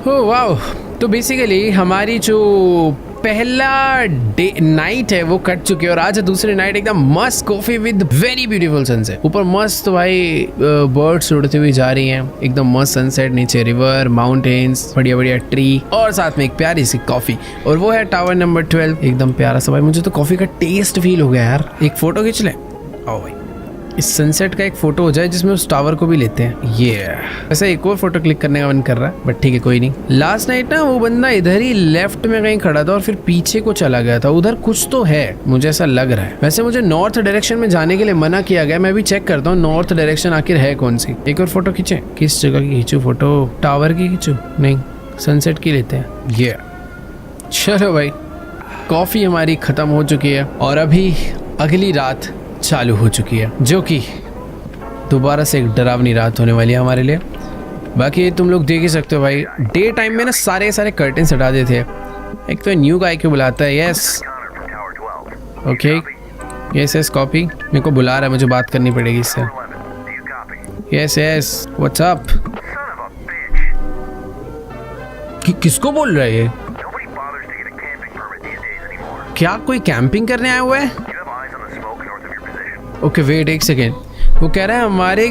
हो वाओ, तो बेसिकली हमारी जो पहला डे नाइट है वो कट चुकी है और आज है दूसरी नाइट। एकदम मस्त coffee with very beautiful sunset. ऊपर मस्त भाई बर्ड्स उड़ती हुई जा रही हैं, एकदम मस्त सनसेट, नीचे रिवर, माउंटेन्स, बढ़िया बढ़िया ट्री और साथ में एक प्यारी सी कॉफी। और वो है टावर नंबर 12, एकदम प्यारा सा। भाई मुझे तो कॉफी का टेस्ट फील हो गया यार। एक फोटो खींच लें? आओ भाई, इस सनसेट का एक फोटो हो जाए जिसमें उस टावर को भी लेते हैं। ये वैसे एक और फोटो क्लिक करने का मन कर रहा है, बट ठीक है कोई नहीं। लास्ट नाइट ना वो बंदा इधर ही लेफ्ट में कहीं खड़ा था और फिर पीछे को चला गया था। उधर कुछ तो है, मुझे ऐसा लग रहा है। वैसे मुझे नॉर्थ डायरेक्शन में जाने के लिए मना किया गया, मैं भी चेक करता हूँ नॉर्थ डायरेक्शन आखिर है कौन सी। एक और फोटो खींचे? किस जगह की खींचू फोटो? टावर की खींचू? नहीं, सनसेट की लेते हैं। ये चलो भाई, कॉफी हमारी खत्म हो चुकी है और अभी अगली रात चालू हो चुकी है, जो कि दोबारा से एक डरावनी रात होने वाली है हमारे लिए। बाकी तुम लोग देख ही सकते हो भाई, डे टाइम में ना सारे कर्टेन हटा देते हैं। एक तो न्यू गाय को बुलाता है। Yes okay, yes yes copy. मेरे को बुला रहा है, मुझे बात करनी पड़ेगी इससे। Yes yes what's up. किसको बोल रहा है ये? क्या कोई कैंपिंग करने आया हुआ है? ओके वेट एक सेकेंड। वो कह रहा है हमारे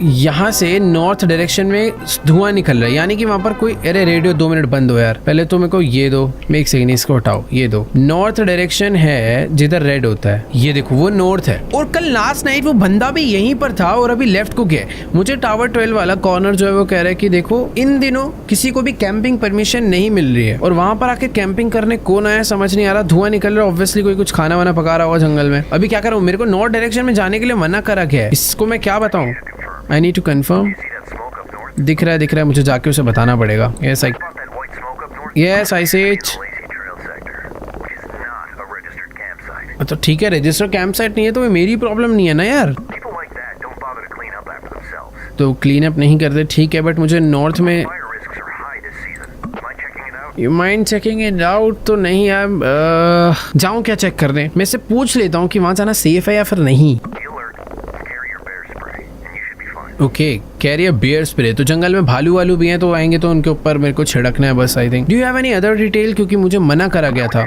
यहाँ से नॉर्थ डायरेक्शन में धुआं निकल रहा है, यानी कि वहाँ पर कोई, अरे रेडियो 2 मिनट बंद हो यार, पहले तो मेरे को ये दो, एक सेकंड इसको हटाओ, ये दो। नॉर्थ डायरेक्शन है जिधर रेड होता है, ये देखो वो नॉर्थ है। और कल लास्ट नाइट वो बंदा भी यहीं पर था और अभी लेफ्ट को गया। मुझे टावर 12 वाला कॉर्नर जो है वो कह रहा है कि देखो इन दिनों किसी को भी कैंपिंग परमिशन नहीं मिल रही है, और वहां पर आके कैंपिंग करने कौन आया समझ नहीं आ रहा। धुआं निकल रहा है, ऑब्वियसली कोई कुछ खाना वाना पका रहा होगा जंगल में। अभी क्या करूं, मेरे को नॉर्थ डायरेक्शन में जाने के लिए मना करा गया है, इसको मैं क्या बताऊं? I need to confirm. दिख रहा है, मुझे जाके उसे बताना पड़ेगा। यस आई से तो ठीक है, रजिस्टर कैंप साइट नहीं है तो मेरी प्रॉब्लम नहीं है ना यार, तो क्लीन अप नहीं करते, ठीक है। बट मुझे नॉर्थ में you mind checking it out तो नहीं यार, जाऊँ क्या चेक करने? मैं से पूछ लेता हूँ कि वहाँ जाना सेफ है या फिर नहीं। Okay, carry a bear spray. तो जंगल में भालू वालू भी हैं, तो आएंगे तो उनके ऊपर मेरे को छिड़कना है बस, I think. Do you have any other detail? क्योंकि मुझे मना करा गया था।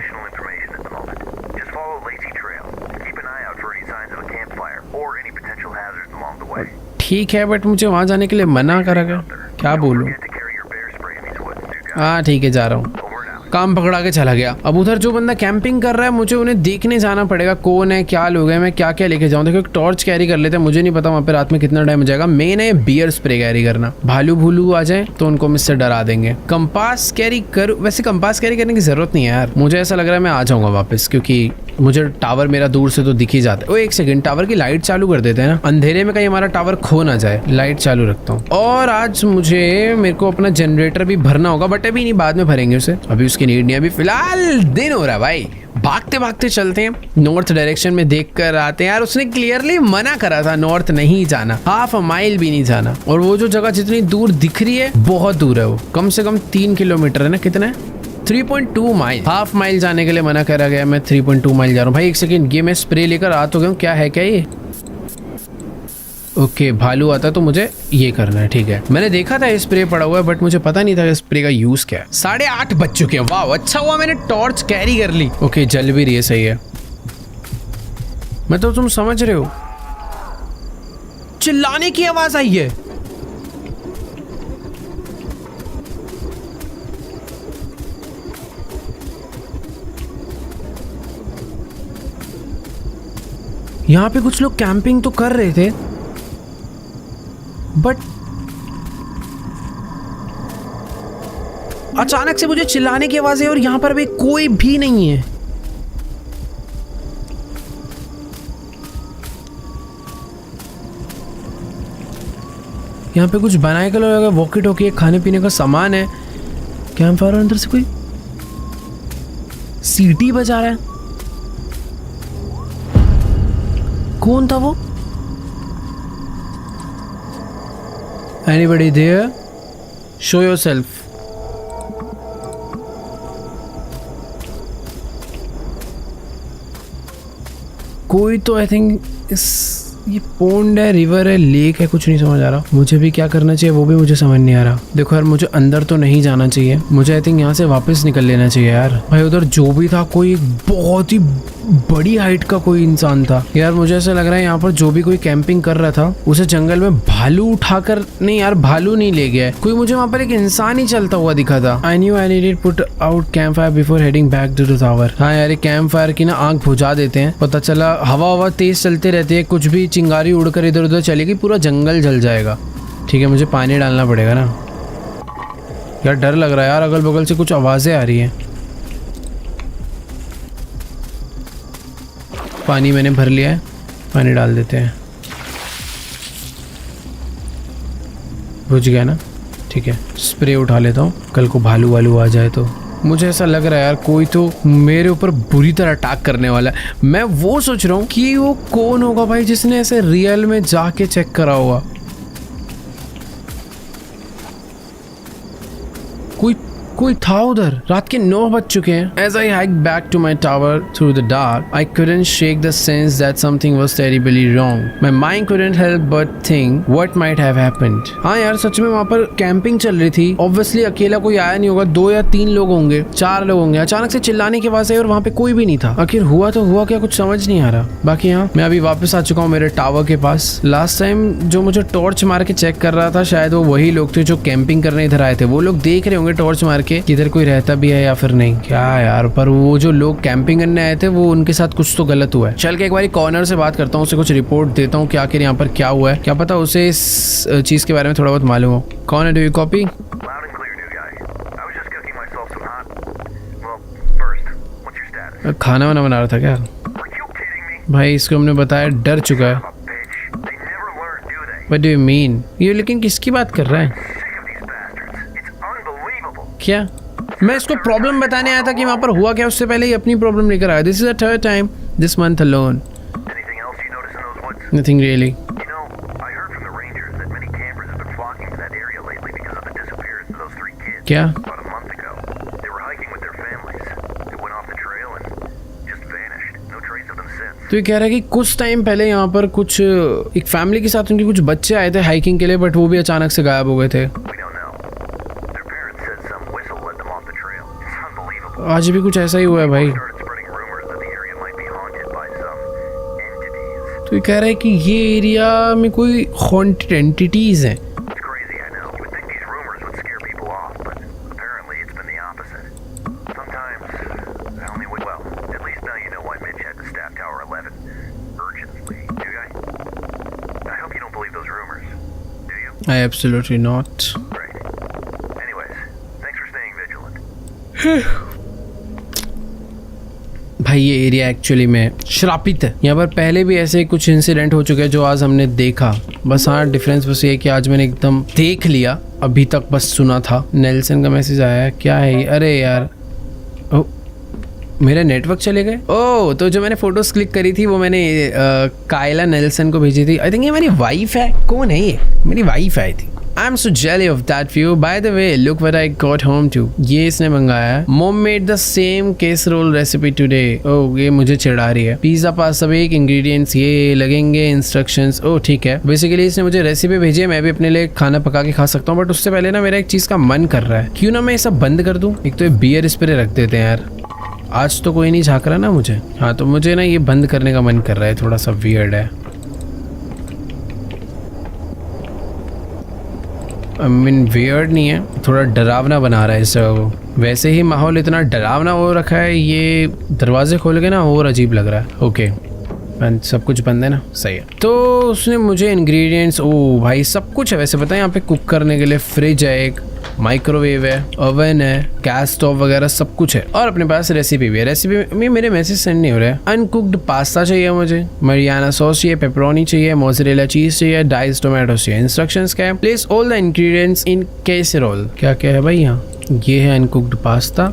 ठीक है, बट मुझे वहाँ जाने के लिए मना करा गया, क्या बोलूँ? हाँ ठीक है, जा रहा हूँ। काम पकड़ा के चला गया। अब उधर जो बंदा कैंपिंग कर रहा है, मुझे उन्हें देखने जाना पड़ेगा, कौन है, क्या लोग हैं, मैं क्या क्या लेके जाऊँ। देखो एक टॉर्च कैरी कर लेते हैं, मुझे नहीं पता वहाँ पे रात में कितना टाइम हो जाएगा। मेन है बियर स्प्रे कैरी करना, भालू भूलू आ जाए तो उनको मुझसे डरा देंगे। कंपास कैरी कर, वैसे कंपास कैरी करने की जरूरत नहीं है यार, मुझे ऐसा लग रहा है मैं आ जाऊंगा वापस, क्योंकि मुझे टावर मेरा दूर से तो दिख ही जाता है। ओ एक सेकंड, टावर की लाइट चालू कर देते हैं ना, अंधेरे में कहीं हमारा टावर खो ना जाए। लाइट चालू रखता हूँ। और आज मेरे को अपना जनरेटर भी भरना होगा, बट अभी नहीं, बाद में भरेंगे उसे, अभी उसकी नीड नहीं। अभी फिलहाल दिन हो रहा है भाई, भागते भागते चलते हैं। नॉर्थ डायरेक्शन में देख कर आते हैं। यार उसने क्लियरली मना करा था नॉर्थ नहीं जाना, हाफ अ माइल भी नहीं जाना। और वो जो जगह जितनी दूर दिख रही है बहुत दूर है, वो कम से कम 3 किलोमीटर है ना, कितना है? 3.2 माइल। हाफ माइल जाने के लिए मना करा गया, मैं 3.2 माइल जा रहा हूँ। भाई एक सेकंड, ये मैं स्प्रे लेकर आ तो गया हूँ, क्या है क्या ये? ओके, भालू आता तो मुझे ये करना है, ठीक है। मैंने देखा था स्प्रे पड़ा हुआ है, बट मुझे पता नहीं था स्प्रे का यूज क्या है। 8:30 बज चुके हैं, वाह अच्छा हुआ मैंने टॉर्च कैरी कर ली। ओके, जल भी रही है, सही है। मैं तो, तुम समझ रहे हो, चिल्लाने की आवाज आई है। यहाँ पे कुछ लोग कैंपिंग तो कर रहे थे, बट अचानक से मुझे चिल्लाने की आवाज़ है और यहाँ पर भी कोई भी नहीं है। यहाँ पे कुछ बनाए का लगा, वॉकी टॉकी, खाने पीने का सामान है। कैंप फायर, अंदर से कोई सीटी बजा रहा है। कौन था वो? Anybody there? Show yourself. कोई तो आई थिंक ये पोंड है, रिवर है, लेक है, कुछ नहीं समझ आ रहा। मुझे भी क्या करना चाहिए वो भी मुझे समझ नहीं आ रहा। देखो यार, मुझे अंदर तो नहीं जाना चाहिए, मुझे आई थिंक यहाँ से वापस निकल लेना चाहिए यार। भाई उधर जो भी था, कोई बहुत ही बड़ी हाइट का कोई इंसान था यार। मुझे ऐसा लग रहा है यहाँ पर जो भी कोई कैंपिंग कर रहा था, उसे जंगल में भालू उठाकर, नहीं यार भालू नहीं ले गया है कोई, मुझे वहाँ पर एक इंसान ही चलता हुआ दिखा था। I knew I needed put out campfire before heading back to the tower. हाँ यार, कैंप फायर की ना आग बुझा देते हैं, पता चला हवा तेज चलती रहती है, कुछ भी चिंगारी उड़कर इधर उधर चलेगी, पूरा जंगल जल जाएगा। ठीक है, मुझे पानी डालना पड़ेगा ना यार, डर लग रहा है यार, अगल बगल से कुछ आवाजें आ रही हैं। पानी मैंने भर लिया है, पानी डाल देते हैं। बुझ गया ना, ठीक है। स्प्रे उठा लेता हूँ, कल को भालू वालू आ जाए तो। मुझे ऐसा लग रहा है यार कोई तो मेरे ऊपर बुरी तरह अटैक करने वाला है। मैं वो सोच रहा हूँ कि वो कौन होगा भाई जिसने ऐसे रियल में जाके चेक करा होगा। कोई कोई था उधर। रात के 9 बज चुके हैं। As I hiked back to my tower through the dark, I couldn't shake the sense that something was terribly wrong. My mind couldn't help but think what might have happened. हाँ यार, सच में वहाँ पर कैंपिंग चल रही थी। Obviously अकेला कोई आया नहीं होगा, 2 या 3 लोग होंगे, 4 लोग होंगे। अचानक से चिल्लाने की आवाज आई और वहाँ पे कोई भी नहीं था। आखिर हुआ तो हुआ क्या, कुछ समझ नहीं आ रहा। बाकी हाँ, मैं अभी वापस आ चुका हूँ मेरे टावर के पास। लास्ट टाइम जो मुझे टॉर्च मार के चेक कर रहा था, शायद वो वही लोग थे जो कैंपिंग करने इधर आए थे। वो लोग देख रहे होंगे टॉर्च मार के कि इधर कोई रहता भी है या फिर नहीं। क्या यार, पर वो जो लोग कैंपिंग करने आए थे, वो उनके साथ कुछ तो गलत हुआ है। चल के एक बार कॉर्नर से बात करता हूँ, उसे कुछ रिपोर्ट देता हूँ कि आखिर यहाँ पर क्या हुआ है। क्या पता उसे इस चीज के बारे में थोड़ा बहुत मालूम हो। कौन है? Do you copy? Loud and clear, new guy. I was just cooking myself some hot... Well, first, what's your status? खाना वाना बना रहा था क्या? Are you kidding me? भाई इसको हमने बताया, डर चुका है। I'm a bitch. They never learn, do they? What do you mean? ये लेकिन किसकी बात कर रहा है? Sick of these bastards. It's unbelievable. क्या? मैं इसको प्रॉब्लम बताने आया था कि वहाँ पर हुआ क्या, उससे पहले ही अपनी प्रॉब्लम लेकर आया। This is the third time this month alone. Anything else you notice in those woods? Nothing really. You know, I heard from the rangers that many campers have been flocking to that area lately because of the disappearance of those 3 kids. क्या? About a month ago, they were hiking with their families. They went off the trail and just vanished. No trace of them since. तो ये कह रहा है कि कुछ time पहले यहाँ पर कुछ एक फैमिली के साथ उनके कुछ बच्चे आए थे हाइकिंग के लिए, बट वो भी अचानक से गायब हो गए थे। We don't know. Their parents said some whistle led them off the trail. It's unbelievable. आज भी कुछ ऐसा ही हुआ है भाई। Started spreading rumors that the area might be haunted by some entities. तो ये कह रहा है कि ये एरिया में कोई हॉन्टेड एंटिटीज हैं। It's crazy, I know. You would think these rumors would scare people off, but apparently it's been the opposite. Sometimes I only would. Well, at least now you know why Mitch had to staff Tower 11 urgently. Do you guys? I hope you don't believe those rumors. Do you? I absolutely not. Great. Anyways, thanks for staying vigilant. भाई ये area actually में श्रापित है। यहाँ पर पहले भी ऐसे कुछ इंसिडेंट हो चुके हैं जो आज हमने देखा। बस हाँ, डिफरेंस बस ये है कि आज मैंने एकदम देख लिया, अभी तक बस सुना था। नेल्सन का मैसेज आया है, क्या है ये? अरे यार, ओ मेरे नेटवर्क चले गए। ओह, तो जो मैंने फोटोज क्लिक करी थी वो मैंने कायला नेल्सन को भेजी थी। आई थिंक ये मेरी वाइफ है। कौन है ये? मेरी वाइफ है I think. I'm so jelly of that view. By the way, look what I got home to. ये इसने मंगाया है। Mom made the same casserole recipe today. Oh, ये मुझे चिढ़ा रही है। पिज्जा पास्ता भी एक इंग्रेडिएंट्स ये लगेंगे, इंस्ट्रक्शंस। ओह ठीक है। बेसिकली इसने मुझे रेसिपी भेजी है, मैं भी अपने लिए खाना पका के खा सकता हूँ, बट उससे पहले ना मेरा एक चीज़ का मन कर रहा है। क्यों ना मैं ये सब बंद कर दूँ? एक तो ये बियर स्प्रे रख देते हैं यार। आज तो कोई नहीं झाँक रहा ना मुझे। हाँ, तो मुझे ना ये बंद करने का मन कर रहा है, थोड़ा सा वियर्ड है। I mean, weird नहीं है, थोड़ा डरावना बना रहा है इस जगह को। वैसे ही माहौल इतना डरावना हो रखा है, ये दरवाजे खोल के ना और अजीब लग रहा है। ओके, सब कुछ बंद है ना, सही है। तो उसने मुझे इंग्रेडिएंट्स, ओ भाई सब कुछ है वैसे, पता है यहाँ पे कुक करने के लिए फ्रिज है, एक माइक्रोवेव है, ओवन है, गैस स्टोव वगैरह सब कुछ है, और अपने पास रेसिपी भी है। रेसिपी में मेरे मैसेज सेंड नहीं हो रहे हैं। अनकुक्ड पास्ता चाहिए मुझे, मरियाना सॉस चाहिए, पेपरोनी चाहिए, मोज़रेला चीज चाहिए, डाइस्ड टोमेटो चाहिए। इंस्ट्रक्शंस क्या है? Place all the ingredients in casserole. क्या क्या है भाई यहाँ? ये है अनकुक्ड पास्ता,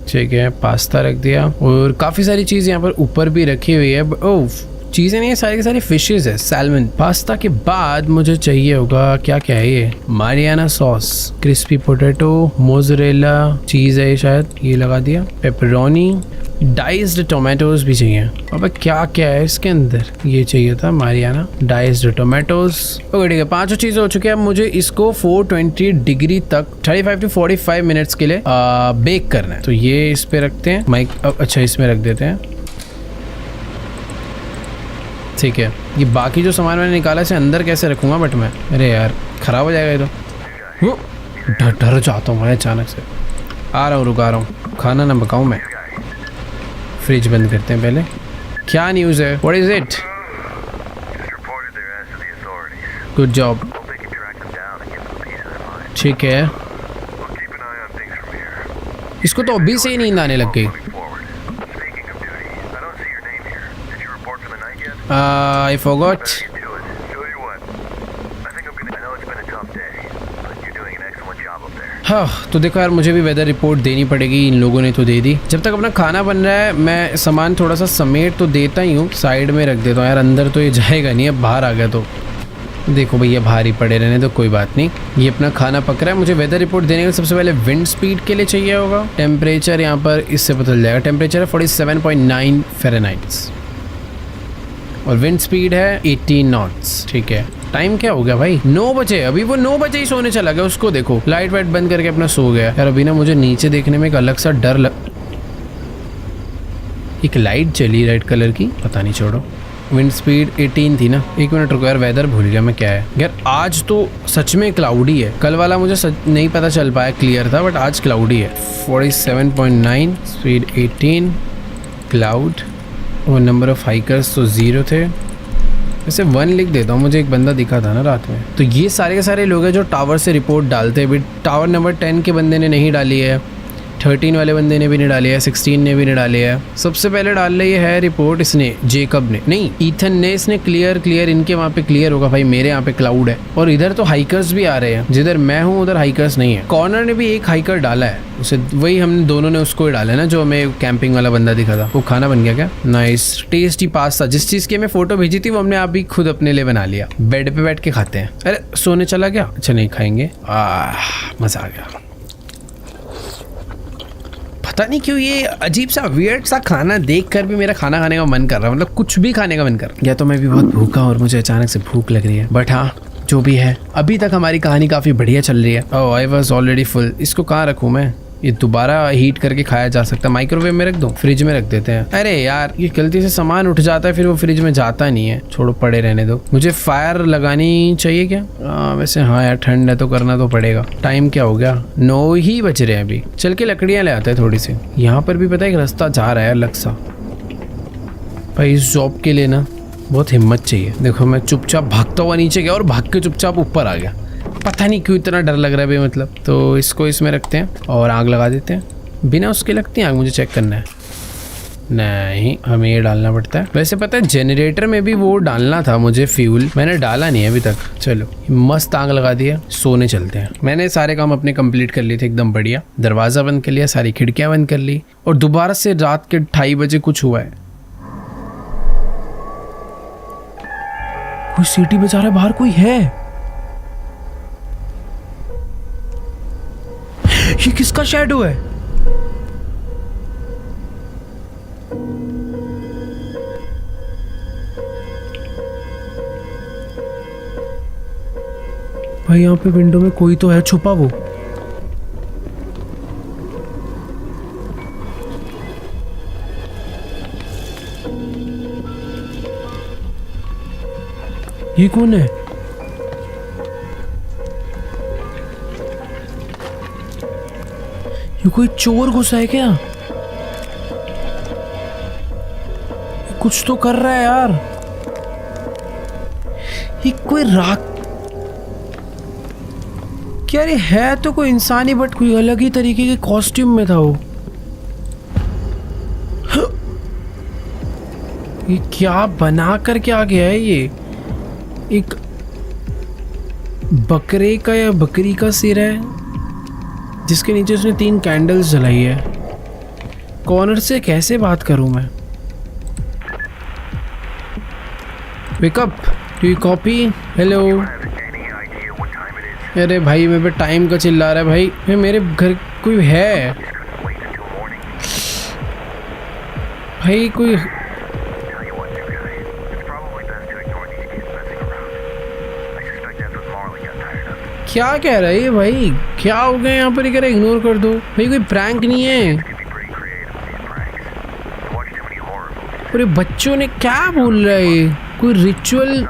ठीक है, पास्ता रख दिया, और काफ़ी सारी चीज़ यहाँ पर ऊपर भी रखी हुई है। ओह, चीज़ें नहीं है, सारी की सारी फिशेज है, सैल्मन। पास्ता के बाद मुझे चाहिए होगा, क्या क्या है ये? Mariana sauce, crispy potato, mozzarella cheese है शायद, ये लगा दिया, पेपरोनी, डाइस्ड टोमेटोज भी चाहिए। अब क्या क्या है इसके अंदर? ये चाहिए था मारियाना, डाइस्ड टोमेटोज। ओके ठीक है, 5 चीज़ें हो चुकी है। अब मुझे इसको 420 डिग्री तक 35 to 45 मिनट्स के लिए बेक करना है। तो ये इस पे रखते हैं, माइक अच्छा इसमें रख देते हैं, ठीक है। ये बाकी जो सामान मैंने निकाला इसे अंदर कैसे रखूँगा? बट मैं, अरे यार ख़राब हो जाएगा ये तो। डर जाता हूँ मैं अचानक से। आ रहा हूँ, रुका रहा हूँ, खाना ना पकाऊँ मैं। फ्रिज बंद करते हैं पहले। क्या न्यूज़ है? What is it? Good job, ठीक है। इसको तो अभी से ही नींद आने लग गई। I forgot. हाँ, तो देखो यार, मुझे भी वेदर रिपोर्ट देनी पड़ेगी, इन लोगों ने तो दे दी। जब तक अपना खाना बन रहा है मैं सामान थोड़ा सा समेट तो देता ही हूँ, साइड में रख देता हूँ यार, अंदर तो ये जाएगा नहीं, अब बाहर आ गया तो। देखो भैया भारी पड़े रहने तो कोई बात नहीं, ये अपना खाना पक रहा है। मुझे वेदर रिपोर्ट देने के सबसे पहले विंड स्पीड के लिए चाहिए होगा। टेम्परेचर यहाँ पर इससे पता चल जाएगा। टेम्परेचर है 47.9 फ़ारेनहाइट और विंड स्पीड है 18 नॉट्स। ठीक है, टाइम क्या हो गया भाई? 9 बजे। अभी वो 9 बजे ही सोने चला गया। उसको देखो लाइट वाइट बंद करके अपना सो गया यार। अभी ना मुझे नीचे देखने में एक अलग सा डर एक लाइट चली रेड कलर की, पता नहीं, छोड़ो। विंड स्पीड 18 थी ना। एक मिनट रुको यार, वेदर भूल गया मैं क्या है यार। आज तो सच में क्लाउडी है। कल वाला मुझे नहीं पता चल पाया, क्लियर था, बट आज क्लाउडी है। 47.9 स्पीड 18 क्लाउड और नंबर ऑफ हाइकर्स तो 0 थे। वैसे 1 लिख देता हूँ, मुझे एक बंदा दिखा था ना रात में। तो ये सारे के सारे लोग हैं जो टावर से रिपोर्ट डालते हैं। अभी टावर नंबर 10 के बंदे ने नहीं डाली है, 13 वाले बंदे ने भी नहीं डाली है, 16 ने भी नहीं डाली है। सबसे पहले डाल रही है रिपोर्ट इसने, जेकब ने, नहीं ईथन ने। इसने क्लियर इनके वहाँ पे क्लियर होगा भाई, मेरे यहाँ पे क्लाउड है। और इधर तो हाइकर्स भी आ रहे हैं, जिधर मैं हूँ उधर हाइकर्स नहीं है। कॉर्नर ने भी एक हाइकर डाला है, उसे वही हमने दोनों ने उसको ही डाला है ना, जो हमें कैंपिंग वाला बंदा दिखा था। वो खाना बन गया क्या? Nice tasty pasta. जिस चीज़ की मैं फोटो भेजी थी वो हमने अभी खुद अपने लिए बना लिया। बेड पे बैठ के खाते हैं। अरे सोने चला गया? अच्छा नहीं खाएंगे। मजा आ गया। पता नहीं क्यों ये अजीब सा वियर्ड सा खाना देख कर भी मेरा खाना खाने का मन कर रहा है। मतलब कुछ भी खाने का मन कर रहा है। या तो मैं भी बहुत भूखा और मुझे अचानक से भूख लग रही है, बट हाँ जो भी है, अभी तक हमारी कहानी काफ़ी बढ़िया चल रही है। ओह आई वॉज ऑलरेडी फुल। इसको कहाँ रखूँ मैं? ये दोबारा हीट करके खाया जा सकता है। माइक्रोवेव में रख दूँ? फ्रिज में रख देते हैं। अरे यार ये गलती से सामान उठ जाता है, फिर वो फ्रिज में जाता नहीं है। छोड़ो पड़े रहने दो। मुझे फायर लगानी चाहिए क्या? वैसे हाँ यार, ठंड है तो करना तो पड़ेगा। टाइम क्या हो गया? 9 ही बज रहे हैं अभी। चल के लकड़ियाँ ले आते हैं थोड़ी सी। यहाँ पर भी पता है एक रास्ता जा रहा है अलग सा। भाई इस जॉब के लिए ना बहुत हिम्मत चाहिए। देखो मैं चुपचाप भागता हुआ नीचे गया और भाग के चुपचाप ऊपर आ गया। पता नहीं क्यों इतना डर लग रहा है भाई। मतलब तो इसको इसमें रखते हैं और आग लगा देते हैं। बिना उसके लगती है आग? मुझे चेक करना है। नहीं, हमें ये डालना पड़ता है। वैसे पता है जनरेटर में भी वो डालना था मुझे फ्यूल, मैंने डाला नहीं है अभी तक। चलो मस्त आग लगा दिया, सोने चलते हैं। मैंने सारे काम अपने कंप्लीट कर लिए थे एकदम बढ़िया। दरवाज़ा बंद कर लिया, सारी खिड़कियाँ बंद कर ली और दोबारा से रात के 2:30 बजे कुछ हुआ है। कोई सीटी बजा रहा है बाहर, कोई है। ये किसका शैडो है? भाई यहाँ पे विंडो में कोई तो है छुपा। वो ये कौन है? ये कोई चोर घुसा है क्या? कुछ तो कर रहा है यार। ये कोई राख क्या? ये है तो कोई इंसान ही, बट कोई अलग ही तरीके के कॉस्ट्यूम में था वो। ये क्या बना कर के आ गया है? ये एक बकरे का या बकरी का सिर है जिसके नीचे उसने 3 कैंडल्स जलाई है। कॉर्नर से कैसे बात करूं मैं? Wake up, do you copy? Hello. अरे भाई मेरे पे टाइम का चिल्ला रहा है भाई। मेरे घर कोई है भाई? कोई क्या कह रहा है ये भाई? क्या हो गया यहाँ पर? कह रहा इग्नोर कर दो भाई, कोई प्रैंक नहीं है। अरे बच्चों ने क्या बोल रहा है? कोई रिचुअल?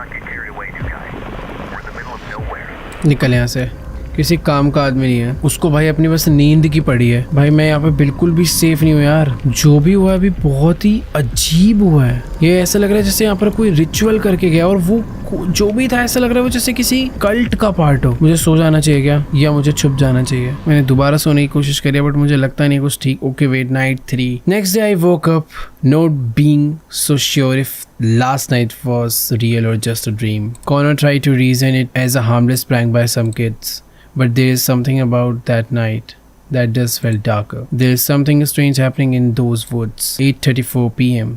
निकल यहाँ से, किसी काम का आदमी नहीं है। उसको भाई अपनी बस नींद की पड़ी है। भाई मैं यहाँ पे बिल्कुल भी सेफ नहीं हूँ यार। जो भी हुआ है अभी बहुत ही अजीब हुआ है। ये ऐसा लग रहा है जैसे यहाँ पर कोई रिचुअल करके गया और वो जो भी था ऐसा लग रहा है वो जैसे किसी कल्ट का पार्ट हो। मुझे सो जाना चाहिए क्या या मुझे छुप जाना चाहिए? मैंने दोबारा सोने की कोशिश करी बट मुझे लगता नहीं कुछ ठीक। Okay wait, night 3। Next day I woke up not being so sure if last night was real or just a dream. Connor tried to reason it as a harmless prank by some kids, but there is something about that night that does feel darker. There is something strange happening in those woods. 8:34 p.m.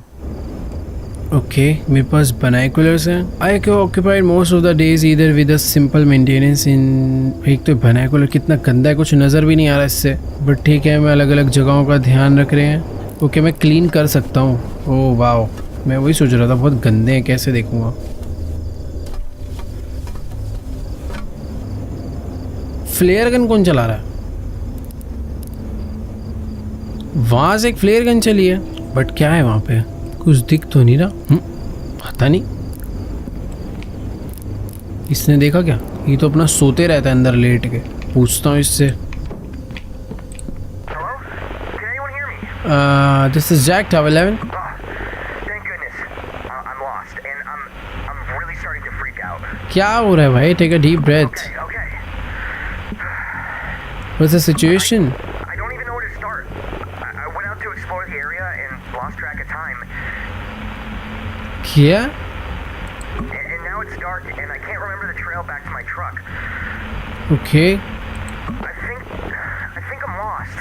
Okay मेरे पास binoculars हैं। I can occupied most of the days either with a simple maintenance in. एक तो binocular कितना गंदा है, कुछ नज़र भी नहीं आ रहा इससे, बट ठीक है मैं अलग अलग जगहों का ध्यान रख रहे हैं। ओके मैं क्लीन कर सकता हूँ। ओह वाओ, मैं वही सोच रहा था बहुत गंदे हैं, कैसे देखूँगा। फ्लेयर गन कौन चला रहा है? वहाँ से एक फ्लेयर गन चली है, बट क्या है वहाँ पे? कुछ दिख तो नहीं रहा। पता नहीं इसने देखा क्या? ये तो अपना सोते रहता है अंदर लेट के। पूछता हूँ इससे। This is Jack tower 11। क्या हो रहा है भाई? Take a deep breath. What's the situation? क्या? And now it's dark and I can't remember the trail back to my truck. Okay. I think I'm lost.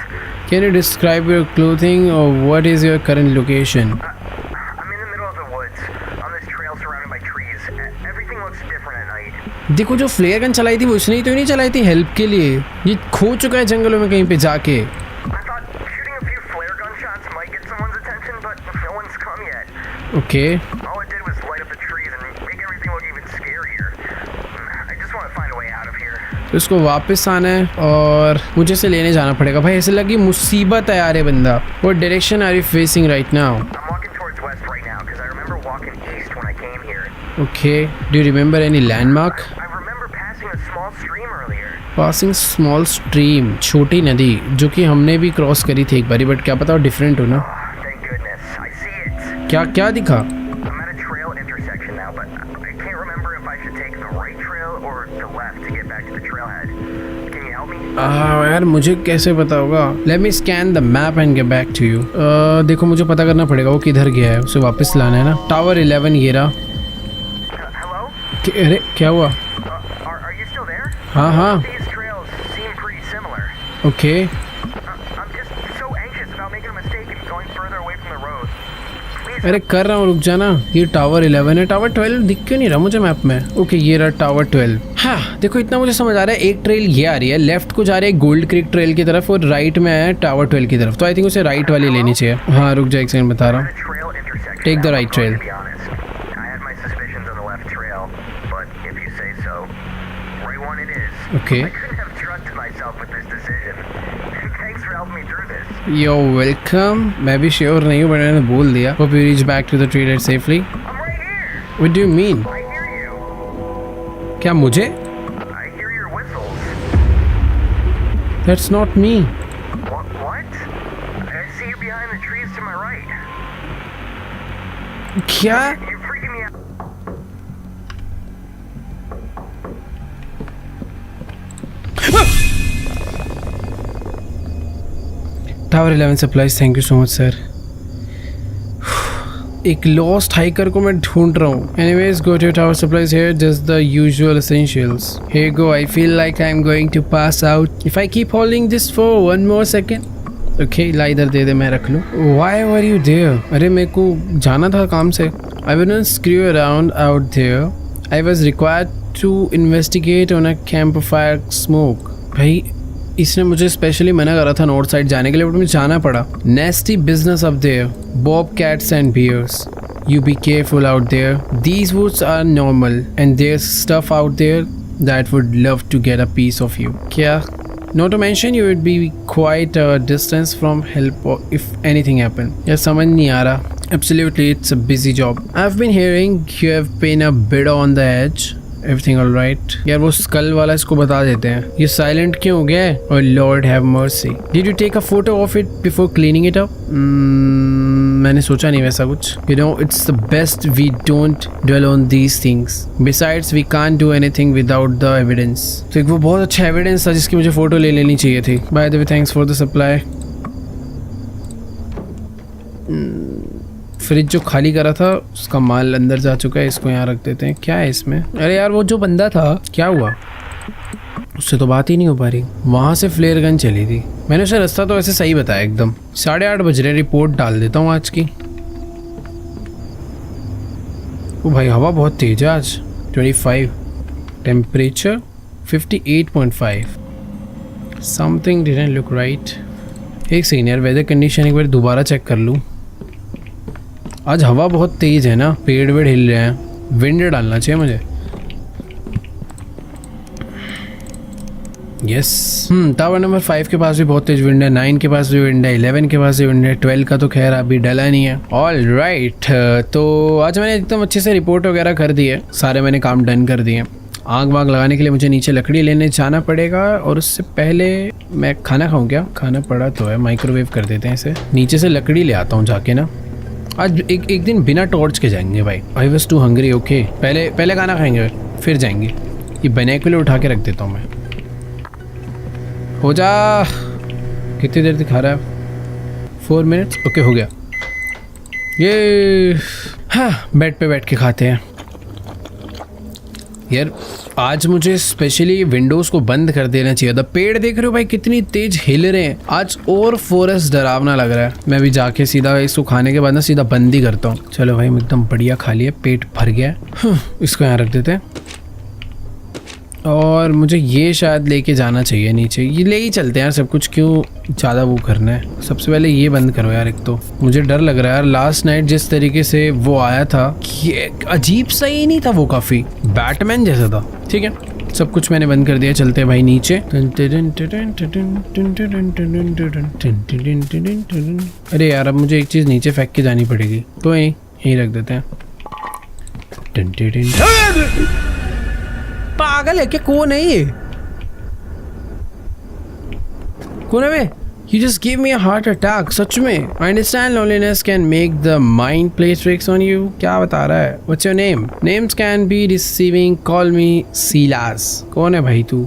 Can you describe your clothing or what is your current location? I'm in the middle of the woods on this trail surrounded by trees. Everything looks different at night. देखो जो flare gun चलाई थी वो इसने ही तो नहीं चलाई थी हेल्प के लिए। ये खो चुका है जंगलों में कहीं पे जाके। I thought shooting a few flare gun shots might get someone's attention, but no one's come yet. Okay. All it did was light up the trees and make everything look even scarier. I just want to find a way out of here. तो इसको वापस आना है और मुझे इसे लेने जाना पड़ेगा। भाई ऐसे लगी मुसीबत है यार ये बंदा। What direction are you facing right now? I'm walking towards west right now because I remember walking east when I came here. Okay. Do you remember any landmark? I remember passing a small stream earlier. Passing small stream, छोटी नदी जो कि हमने भी cross करी थी एक बारी, बट क्या पता डिफरेंट हो ना। Thank goodness. I see it. क्या क्या दिखा? I'm at a trail intersection now, but I can't remember if I should take the right trail or the left to get back to the trailhead. Can you help me? यार मुझे कैसे पता होगा? Let me scan the map and get back to you. देखो मुझे पता करना पड़ेगा वो किधर गया है, उसे वापस लाना है ना। टावर 11 ये रहा। Hello? अरे क्या हुआ? Are you still there? हाँ हाँ। These trails seem pretty similar. Okay. I'm just so anxious about making a mistake and going further away from the road. Please. अरे कर रहा हूँ, रुक जाना। ये टावर 11 है। टावर 12 दिख क्यों नहीं रहा मुझे मैप में? ओके ये रहा टावर 12। हाँ देखो इतना मुझे समझ आ रहा है, एक ट्रेल ये आ रही है, लेफ्ट को जा रही है गोल्ड क्रिक ट्रेल की तरफ और राइट में है टावर 12 की तरफ। तो आई थिंक उसे राइट वाली लेनी चाहिए। हाँ रुक जा एक सेकंड बता रहा The हूँ। trail intersection. Take the now, right I'm going trail. to be honest. I had my suspicions on the left trail, but if you say so, right one it is. Okay. I couldn't have trusted myself with this decision. Thanks for helping me through this. You're welcome. मैं भी sure नहीं हूँ but मैंने बोल दिया। Hope you reach back to the trailhead safely. I'm right here. What do you mean? I hear you. क्या मुझे? I hear your whistles. That's not me. What? I see you behind the trees to my right. क्या? You're freaking me out. Tower 11 supplies, thank you so much sir. एक lost hiker को मैं ढूंढ रहा हूँ। Anyways go to tower supplies here, just the usual essentials. Here go, I feel like I am going to pass out if I keep holding this for one more second. Okay ला इधर दे दे, मैं रख लूँ। Why were you there? अरे मेरे को जाना था काम से। I wouldn't screw around out there, I was required to investigate on a campfire smoke. भाई इसने मुझे स्पेशली मना करा था नॉर्थ साइड जाने के लिए, बट मुझे जाना पड़ा। Nasty business up there, bobcats and bears. You be careful out there. These woods are normal and there's stuff out there that would love to get a piece of you. क्या? Not to mention you would be quite a distance from help if anything happened. यार समझ नहीं आ रहा। Absolutely, it's a busy job. I've been hearing you have been a bit on the edge. Everything all right? यार वो school वाला इसको बता देते हैं। ये साइलेंट क्यों हो गया है? Oh Lord have mercy. Did you take a photo of it before cleaning it up? मैंने सोचा नहीं वैसा कुछ। You know, it's the best we don't dwell on these things. Besides, we can't do anything without the evidence. तो एक वो बहुत अच्छा एविडेंस था जिसकी मुझे फोटो ले लेनी चाहिए थी। By the way, thanks for the supply. Fridge जो खाली करा था उसका माल अंदर जा चुका है, इसको यहाँ रख देते हैं। क्या है इसमें? अरे यार वो जो बंदा था क्या हुआ? उससे तो बात ही नहीं हो पा रही। वहाँ से फ्लेयर गन चली थी। मैंने उसे रास्ता तो वैसे सही बताया एकदम। 8:30 बज रहे, रिपोर्ट डाल देता हूँ आज की। ओ भाई हवा बहुत तेज है आज। 25 temperature 58.5 something didn't look right. एक सेकेंड यार, वेदर कंडीशन एक बार दोबारा चेक कर लूँ। आज हवा बहुत तेज है ना, पेड़ वेड़ हिल रहे हैं, विंड डालना चाहिए मुझे। यस टावर नंबर 5 के पास भी बहुत तेज विंड है, 9 के पास भी विंड है, 11 के पास भी विंड है, 12 का तो खैर अभी डला नहीं है। ऑल राइट, तो आज मैंने एकदम अच्छे से रिपोर्ट वगैरह कर दी है, सारे मैंने काम डन कर दिए। आग वाग लगाने के लिए मुझे नीचे लकड़ी लेने जाना पड़ेगा, और उससे पहले मैं खाना खाऊं क्या? खाना पड़ा तो है, माइक्रोवेव कर देते हैं इसे। नीचे से लकड़ी ले आता हूँ जाके ना। आज एक दिन बिना टॉर्च के जाएंगे भाई। I was too hungry. Okay पहले खाना खाएंगे फिर जाएंगे। ये बाइनोकुलर उठा के रख देता हूँ मैं। हो जा, कितनी देर दिखा रहा है? 4 मिनट्स। ओके हो गया ये। हाँ बेड पे बैठ के खाते हैं यार। आज मुझे स्पेशली विंडोज़ को बंद कर देना चाहिए था। पेड़ देख रहे हो भाई कितनी तेज हिल रहे हैं आज, और फॉरेस्ट डरावना लग रहा है। मैं भी जाके सीधा इसको खाने के बाद ना सीधा बंद ही करता हूँ। चलो भाई एकदम बढ़िया खा लिया, पेट भर गया। इसको यहाँ रख देते हैं, और मुझे ये शायद लेके जाना चाहिए नीचे। ये ले ही चलते हैं यार, सब कुछ क्यों ज़्यादा वो करना है। सबसे पहले ये बंद करो यार। एक तो मुझे डर लग रहा है यार, लास्ट नाइट जिस तरीके से वो आया था, ये अजीब सा ही नहीं था वो, काफ़ी बैटमैन जैसा था। ठीक है सब कुछ मैंने बंद कर दिया, चलते हैं भाई नीचे। अरे यार अब मुझे एक चीज़ नीचे फेंक के जानी पड़ेगी, तो यहीं रख देते हैं। पागल है क्या? कौन है ये? कौन है बे? You just gave me a heart attack. सच में? I understand loneliness can make the mind play tricks on you. क्या बता रहा है? What's your name? Names can be deceiving. Call me Silas. कौन है भाई तू?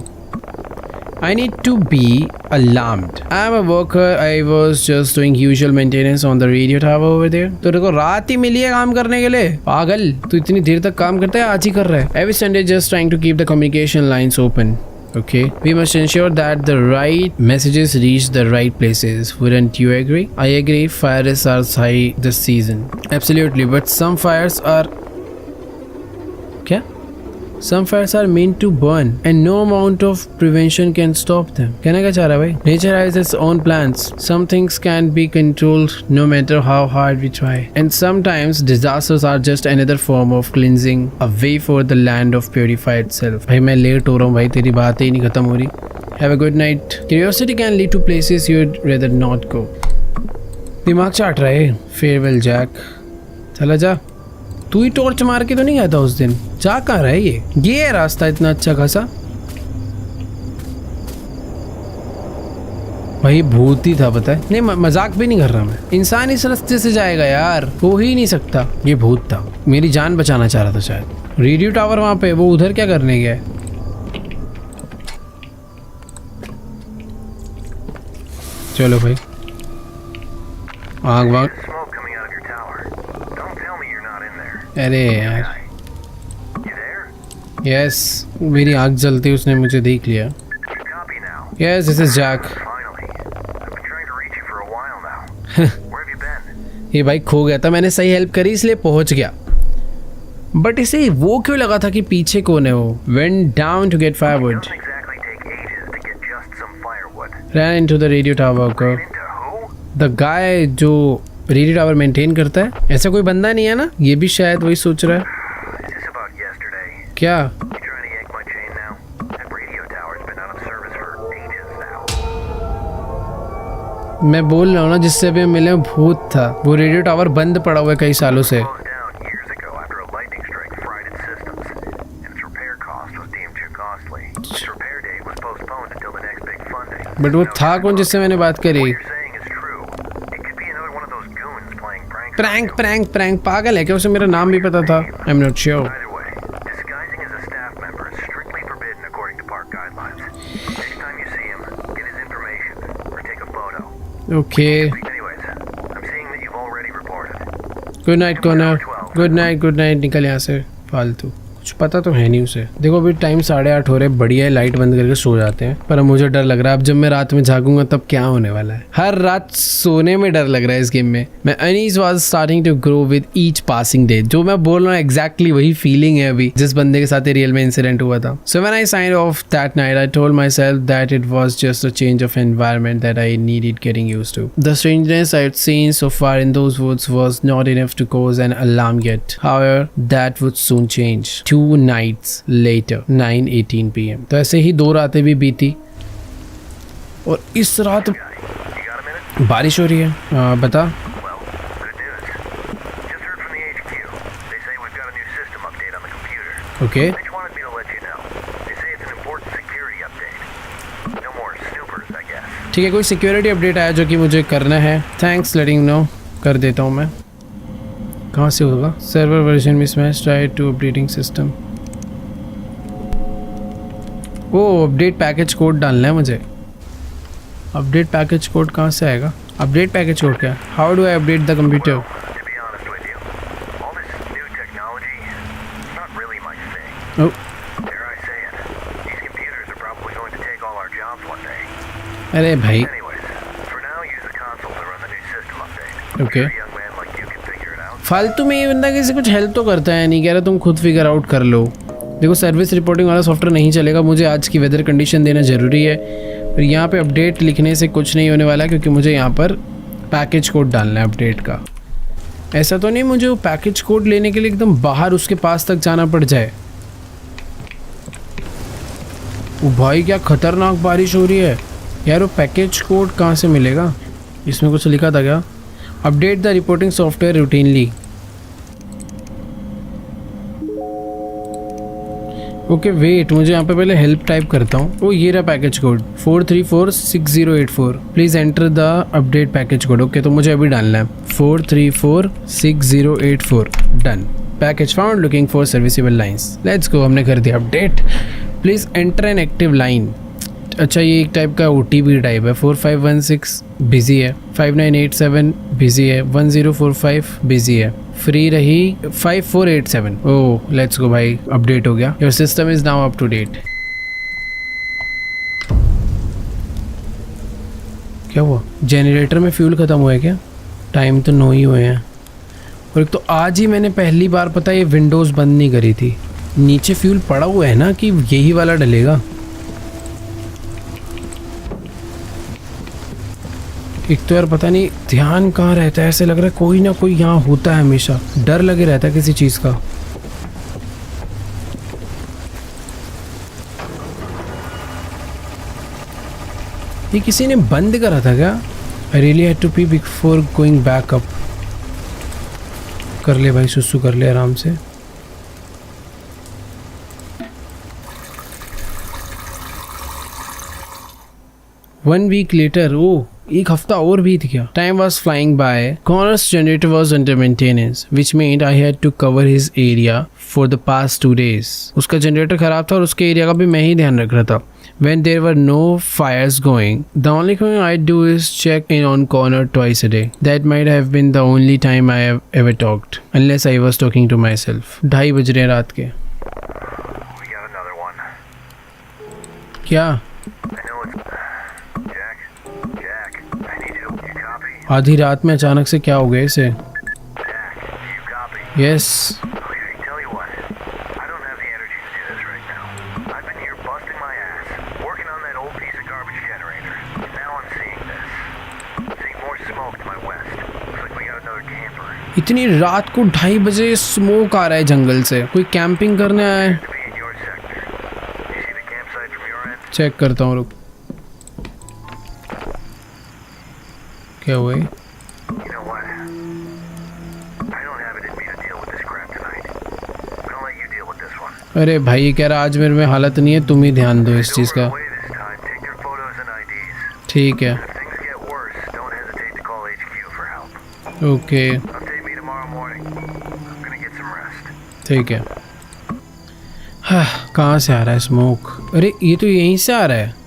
I need to be alarmed. I'm a worker. I was just doing usual maintenance on the radio tower over there. तेरे को रात ही मिली है काम करने के लिए? पागल, तू इतनी देर तक काम करता है, आज ही कर रहा है। Every Sunday just trying to keep the communication lines open. Okay, we must ensure that the right messages reach the right places. Wouldn't you agree? I agree. Fires are high this season. Absolutely, but some fires are... क्या? Some fires are meant to burn, and no amount of prevention can stop them. कहना क्या चाह रहा है भाई? Nature has its own plans. Some things can be controlled no matter how hard we try. And sometimes disasters are just another form of cleansing, a way for the land of purify itself. भाई मैं late हो रहा हूँ भाई, तेरी बात ही नहीं खत्म हो रही। Have a good night. Curiosity can lead to places you'd rather not go. दिमाग चाट रहा है। Farewell Jack. चला जा। तू ही टॉर्च मार के तो नहीं गया था उस दिन? जा कहाँ रहा है ये है रास्ता इतना अच्छा खासा? भाई भूत ही था पता है। नहीं मजाक भी नहीं कर रहा मैं। इंसान इस रास्ते से जाएगा यार, हो ही नहीं सकता। ये भूत था, मेरी जान बचाना चाह रहा था शायद। रेडियो टावर वहां पे, वो उधर क्या करने गया? चलो भाई आग वाग। अरे यार यस, मेरी आग जलती उसने मुझे देख लिया। Yes this is Jack. ये भाई खो गया था, मैंने सही हेल्प करी इसलिए पहुंच गया। बट इसे वो क्यों लगा था कि पीछे कौन है? वो went down to get firewood, ran into the radio tower को। द गाय जो रेडियो टावर मेंटेन करता है, ऐसा कोई बंदा नहीं है ना? ये भी शायद वही सोच रहा है। क्या? मैं बोल रहा हूँ ना, जिससे अभी मिले भूत था। वो रेडियो टावर बंद पड़ा हुआ है कई सालों से। बट वो था कौन जिससे मैंने बात करी? Prank prank prank. पागल है क्या? उसे मेरा नाम भी पता था। I am not sure. Okay good night corner. Good night निकल यहाँ से फालतू। कुछ पता तो है नहीं उसे। देखो अभी टाइम 8:30 हो रहे, बढ़िया है, लाइट बंद करके सो जाते हैं। पर अब मुझे डर लग रहा है, अब जब मैं रात में जागूंगा तब क्या होने वाला है। हर रात सोने में डर लग रहा है इस गेम में। My unease was starting to grow with each passing day. जो मैं बोल रहा हूँ एग्जैक्टली वही फीलिंग है अभी जिस बंदे के साथ रियल में इंसिडेंट हुआ था। So when I signed off that night I told myself that it was just a change of environment that I needed getting used to. The strangeness I had seen so far in those woods was not enough to cause an alarm yet. However that would soon change. 2 nights later 9:18 PM। तो ऐसे ही 2 रातें भी बीती और इस रात You got a minute? बारिश हो रही है। बता। Well, good news. Just heard from the HQ. They say we've got a new system update on the computer. Okay They just wanted me to let you know. They say it's an important security update. No more snoopers, I guess. ठीक है, कोई security update आया जो कि मुझे करना है। Thanks लेटिंग no, कर देता हूँ मैं। कहाँ से होगा? Server version mismatch, try to updating system. ओ अपडेट पैकेज कोड डालना है मुझे। अपडेट पैकेज कोड कहाँ से आएगा? अपडेट पैकेज कोड क्या? How do I update the computer? To be honest with you, all this new technology, it's not really my thing. ओ Dare I say it? These computers are probably going to take all our jobs one day. अरे भाई Anyways, for now, use the console to run the new system update. Okay. I'm sure a young man like you can figure it out. फालतू में ये बंदा किसी कुछ help तो करता है नहीं, कह रहा तुम खुद फिगर आउट कर लो। देखो सर्विस रिपोर्टिंग वाला सॉफ्टवेयर नहीं चलेगा, मुझे आज की वेदर कंडीशन देना ज़रूरी है। और यहाँ पे अपडेट लिखने से कुछ नहीं होने वाला क्योंकि मुझे यहाँ पर पैकेज कोड डालना है अपडेट का। ऐसा तो नहीं मुझे वो पैकेज कोड लेने के लिए एकदम बाहर उसके पास तक जाना पड़ जाए। ओ भाई क्या खतरनाक बारिश हो रही है यार। वो पैकेज कोड कहाँ से मिलेगा? इसमें कुछ लिखा था क्या? Update the reporting software routinely. Okay wait, मुझे यहाँ पे पहले हेल्प टाइप करता हूँ। ओ ये रहा package code 4346084। Please enter the update package code. Okay तो मुझे अभी डालना है 4346084। Done. Package found, looking for serviceable lines. Let's go, हमने कर दिया update. Please enter an active line. अच्छा ये एक टाइप का OTP टाइप है। 4516 बिजी है, 5987 बिजी है, 1045 बिजी है, फ्री रही 5487। ओह लेट्स गो भाई, अपडेट हो गया। Your system is now up to date. क्या हुआ? जनरेटर में फ्यूल ख़त्म हुआ है क्या? टाइम तो 9 ही हुए हैं। और एक तो आज ही मैंने पहली बार पता ये विंडोज़ बंद नहीं करी थी। नीचे फ्यूल पड़ा हुआ है ना कि यही वाला डलेगा। एक तो यार पता नहीं ध्यान कहाँ रहता है, ऐसे लग रहा है कोई ना कोई यहाँ होता है, हमेशा डर लगे रहता है किसी चीज़ का। ये किसी ने बंद करा था क्या? I really had to pee before going back up. कर ले भाई, सुसु कर ले आराम से। One week later, oh, एक हफ्ता और बीत गया। Time was flying by. Connor's generator was under maintenance, which meant I had to cover his area for the past 2 days. उसका जनरेटर खराब था और उसके एरिया का भी मैं ही ध्यान रख रहा था। When there were no fires going, the only thing I do is check in on Connor twice a day. That might have been the only time I have ever talked, unless I was talking to myself. 2:30 बज रहे हैं रात के। We got another one. क्या? I know it's Jack. I need you. You copy? आधी रात में अचानक से क्या हो गया इसे? Jack, you copy? Yes. Okay, tell you what. I don't have the energy to do this right now. I've been here busting my ass, working on that old piece of garbage generator. Now I'm seeing this. Seeing more smoke to my west. Looks like we got another camper. इतनी रात को 2:30 बजे smoke आ रहा है जंगल से। कोई camping करने आया है? To be in your sector. You see the campsite from your end? Check करता हूँ, रुक। क्या हुआ? You know what? I don't have it in me to deal with this crap tonight. I'm gonna let you deal with this one. अरे भाई ये कह रहा आज मेरे में हालत नहीं है, तुम ही ध्यान दो इस It's चीज़ over का। and away this time. Take their photos and IDs. ठीक है, If things get worse, don't hesitate to call HQ for help. Okay Update me tomorrow morning. I'm gonna get some rest. ठीक है। हाँ, कहाँ से आ रहा है स्मोक? अरे ये तो यहीं से आ रहा है।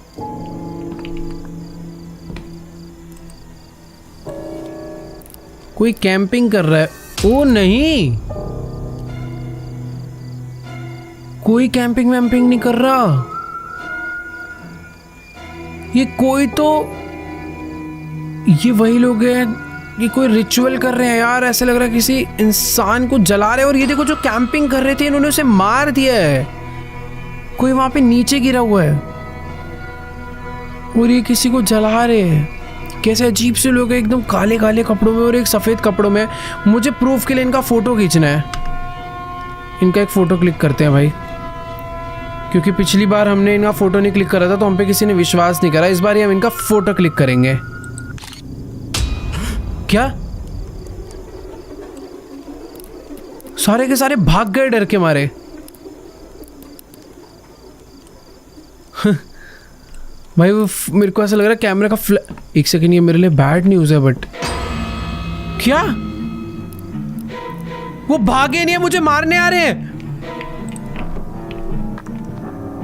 कोई कैंपिंग कर रहा है। ओ नहीं, कोई कैंपिंग वैम्पिंग नहीं कर रहा। ये कोई तो, ये वही लोग हैं, ये कोई रिचुअल कर रहे हैं यार। ऐसे लग रहा है किसी इंसान को जला रहे हैं। और ये देखो, जो कैंपिंग कर रहे थे इन्होंने उसे मार दिया है। कोई वहां पे नीचे गिरा हुआ है और ये किसी को जला रहे हैं। कैसे अजीब से लोग हैं, एकदम काले काले कपड़ों में और एक सफ़ेद कपड़ों में। मुझे प्रूफ के लिए इनका फ़ोटो खींचना है। इनका एक फ़ोटो क्लिक करते हैं भाई, क्योंकि पिछली बार हमने इनका फ़ोटो नहीं क्लिक करा था तो हम पे किसी ने विश्वास नहीं करा। इस बार हम इनका फ़ोटो क्लिक करेंगे। क्या सारे के सारे भाग गए डर के मारे। भाई वो मेरे को ऐसा लग रहा है कैमरे का एक सेकंड, ये मेरे लिए बैड न्यूज़ है। बट क्या वो भागे नहीं है, मुझे मारने आ रहे हैं।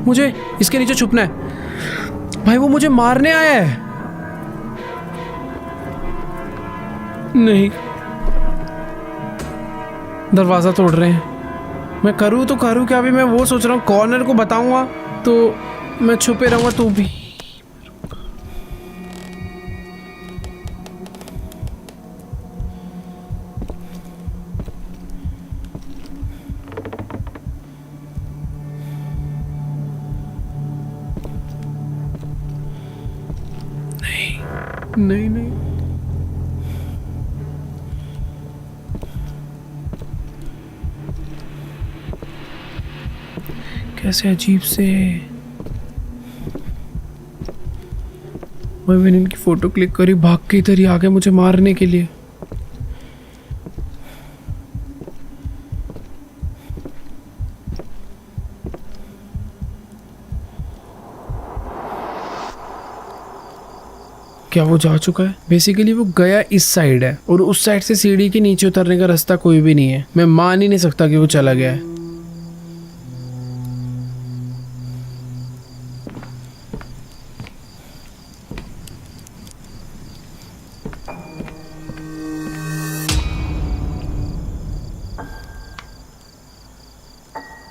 मुझे इसके नीचे छुपना है। भाई वो मुझे मारने आया है। नहीं, दरवाजा तोड़ रहे हैं। मैं करूँ तो करूँ क्या? अभी मैं वो सोच रहा हूँ, कॉर्नर को बताऊंगा तो मैं छुपे रहूंगा तो भी। नहीं नहीं, कैसे अजीब से। मैंने इनकी फोटो क्लिक करी, भाग के इधर ही आ गए मुझे मारने के लिए। क्या वो जा चुका है? बेसिकली वो गया इस साइड है और उस साइड से सीढ़ी के नीचे उतरने का रास्ता कोई भी नहीं है। मैं मान ही नहीं सकता कि वो चला गया है।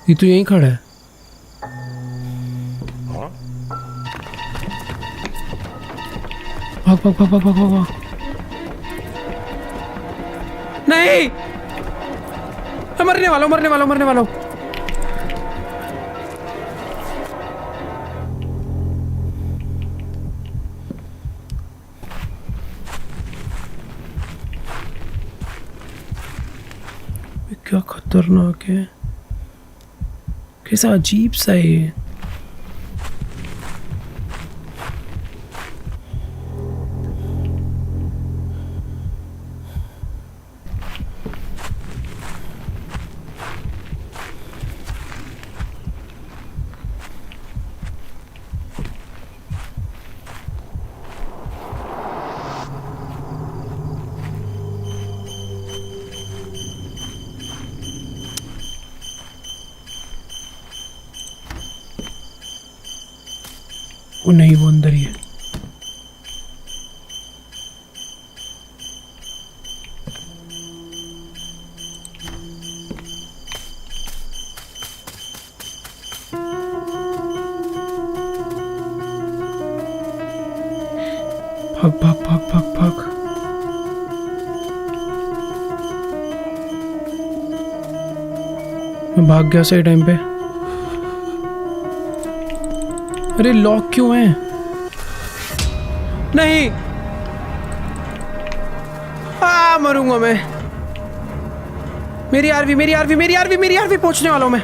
ये तो यहीं खड़ा है। भाग भाग भाग भाग भाग भाग। नहीं, मरने वाला हूं, मरने वाला हूं, मरने वाला हूं। क्या खतरनाक है, कैसा अजीब सा है ये। वो नहीं, वो अंदर ही है। भाग भाग भाग भाग भाग। मैं भाग गया सही टाइम पे। अरे लॉक क्यों है? नहीं, मरूंगा मैं। मेरी आरवी, मेरी आरवी, मेरी आरवी, मेरी आरवी पहुंचने वाला हूं मैं।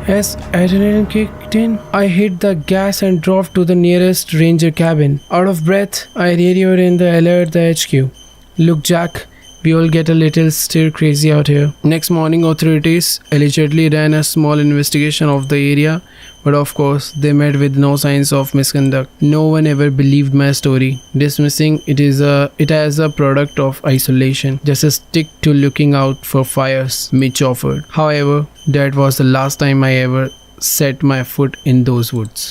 As adrenaline kicked in, I hit the gas and drove to the nearest ranger cabin. Out of breath, I radioed in the alert the HQ. Look, Jack, we all get a little stir crazy out here. Next morning, authorities allegedly ran a small investigation of the area, but of course, they met with no signs of misconduct. No one ever believed my story, dismissing it as a product of isolation. Just stick to looking out for fires, Mitch offered. However, that was the last time I ever set my foot in those woods.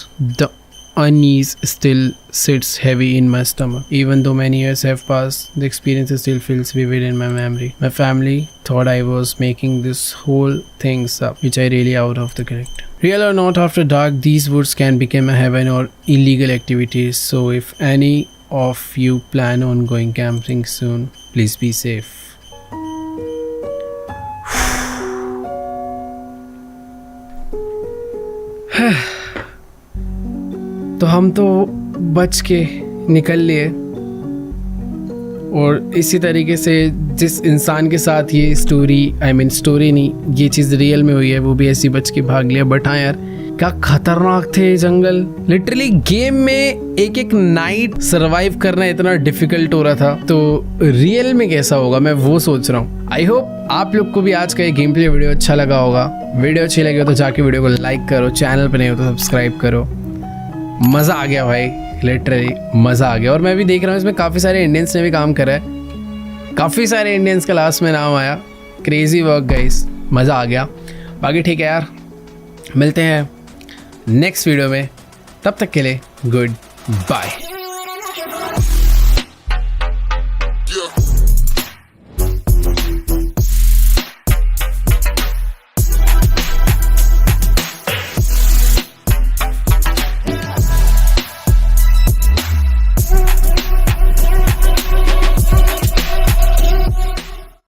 unease still sits heavy in my stomach. Even though many years have passed, the experience still feels vivid in my memory. My family thought I was making this whole things up, which I really out of the correct. Real or not, after dark, these woods can become a heaven or illegal activities. So if any of you plan on going camping soon, please be safe. तो हम तो बच के निकल लिए, और इसी तरीके से जिस इंसान के साथ ये स्टोरी स्टोरी नहीं, ये चीज़ रियल में हुई है, वो भी ऐसी बच के भाग लिया। बट हाँ यार, क्या खतरनाक थे जंगल। लिटरली गेम में एक एक नाइट सरवाइव करना इतना डिफिकल्ट हो रहा था, तो रियल में कैसा होगा मैं वो सोच रहा हूँ। आई होप आप लोग को भी आज का ये गेम प्ले वीडियो अच्छा लगा होगा। वीडियो अच्छी लगी हो तो जाके वीडियो को लाइक करो, चैनल पर नहीं हो तो सब्सक्राइब करो। मज़ा आ गया भाई, लिटरली मज़ा आ गया। और मैं भी देख रहा हूँ इसमें काफ़ी सारे इंडियंस ने भी काम करा है, काफ़ी सारे इंडियंस का लास्ट में नाम आया। क्रेजी वर्क गाइस, मज़ा आ गया। बाकी ठीक है यार, मिलते हैं नेक्स्ट वीडियो में, तब तक के लिए गुड बाय।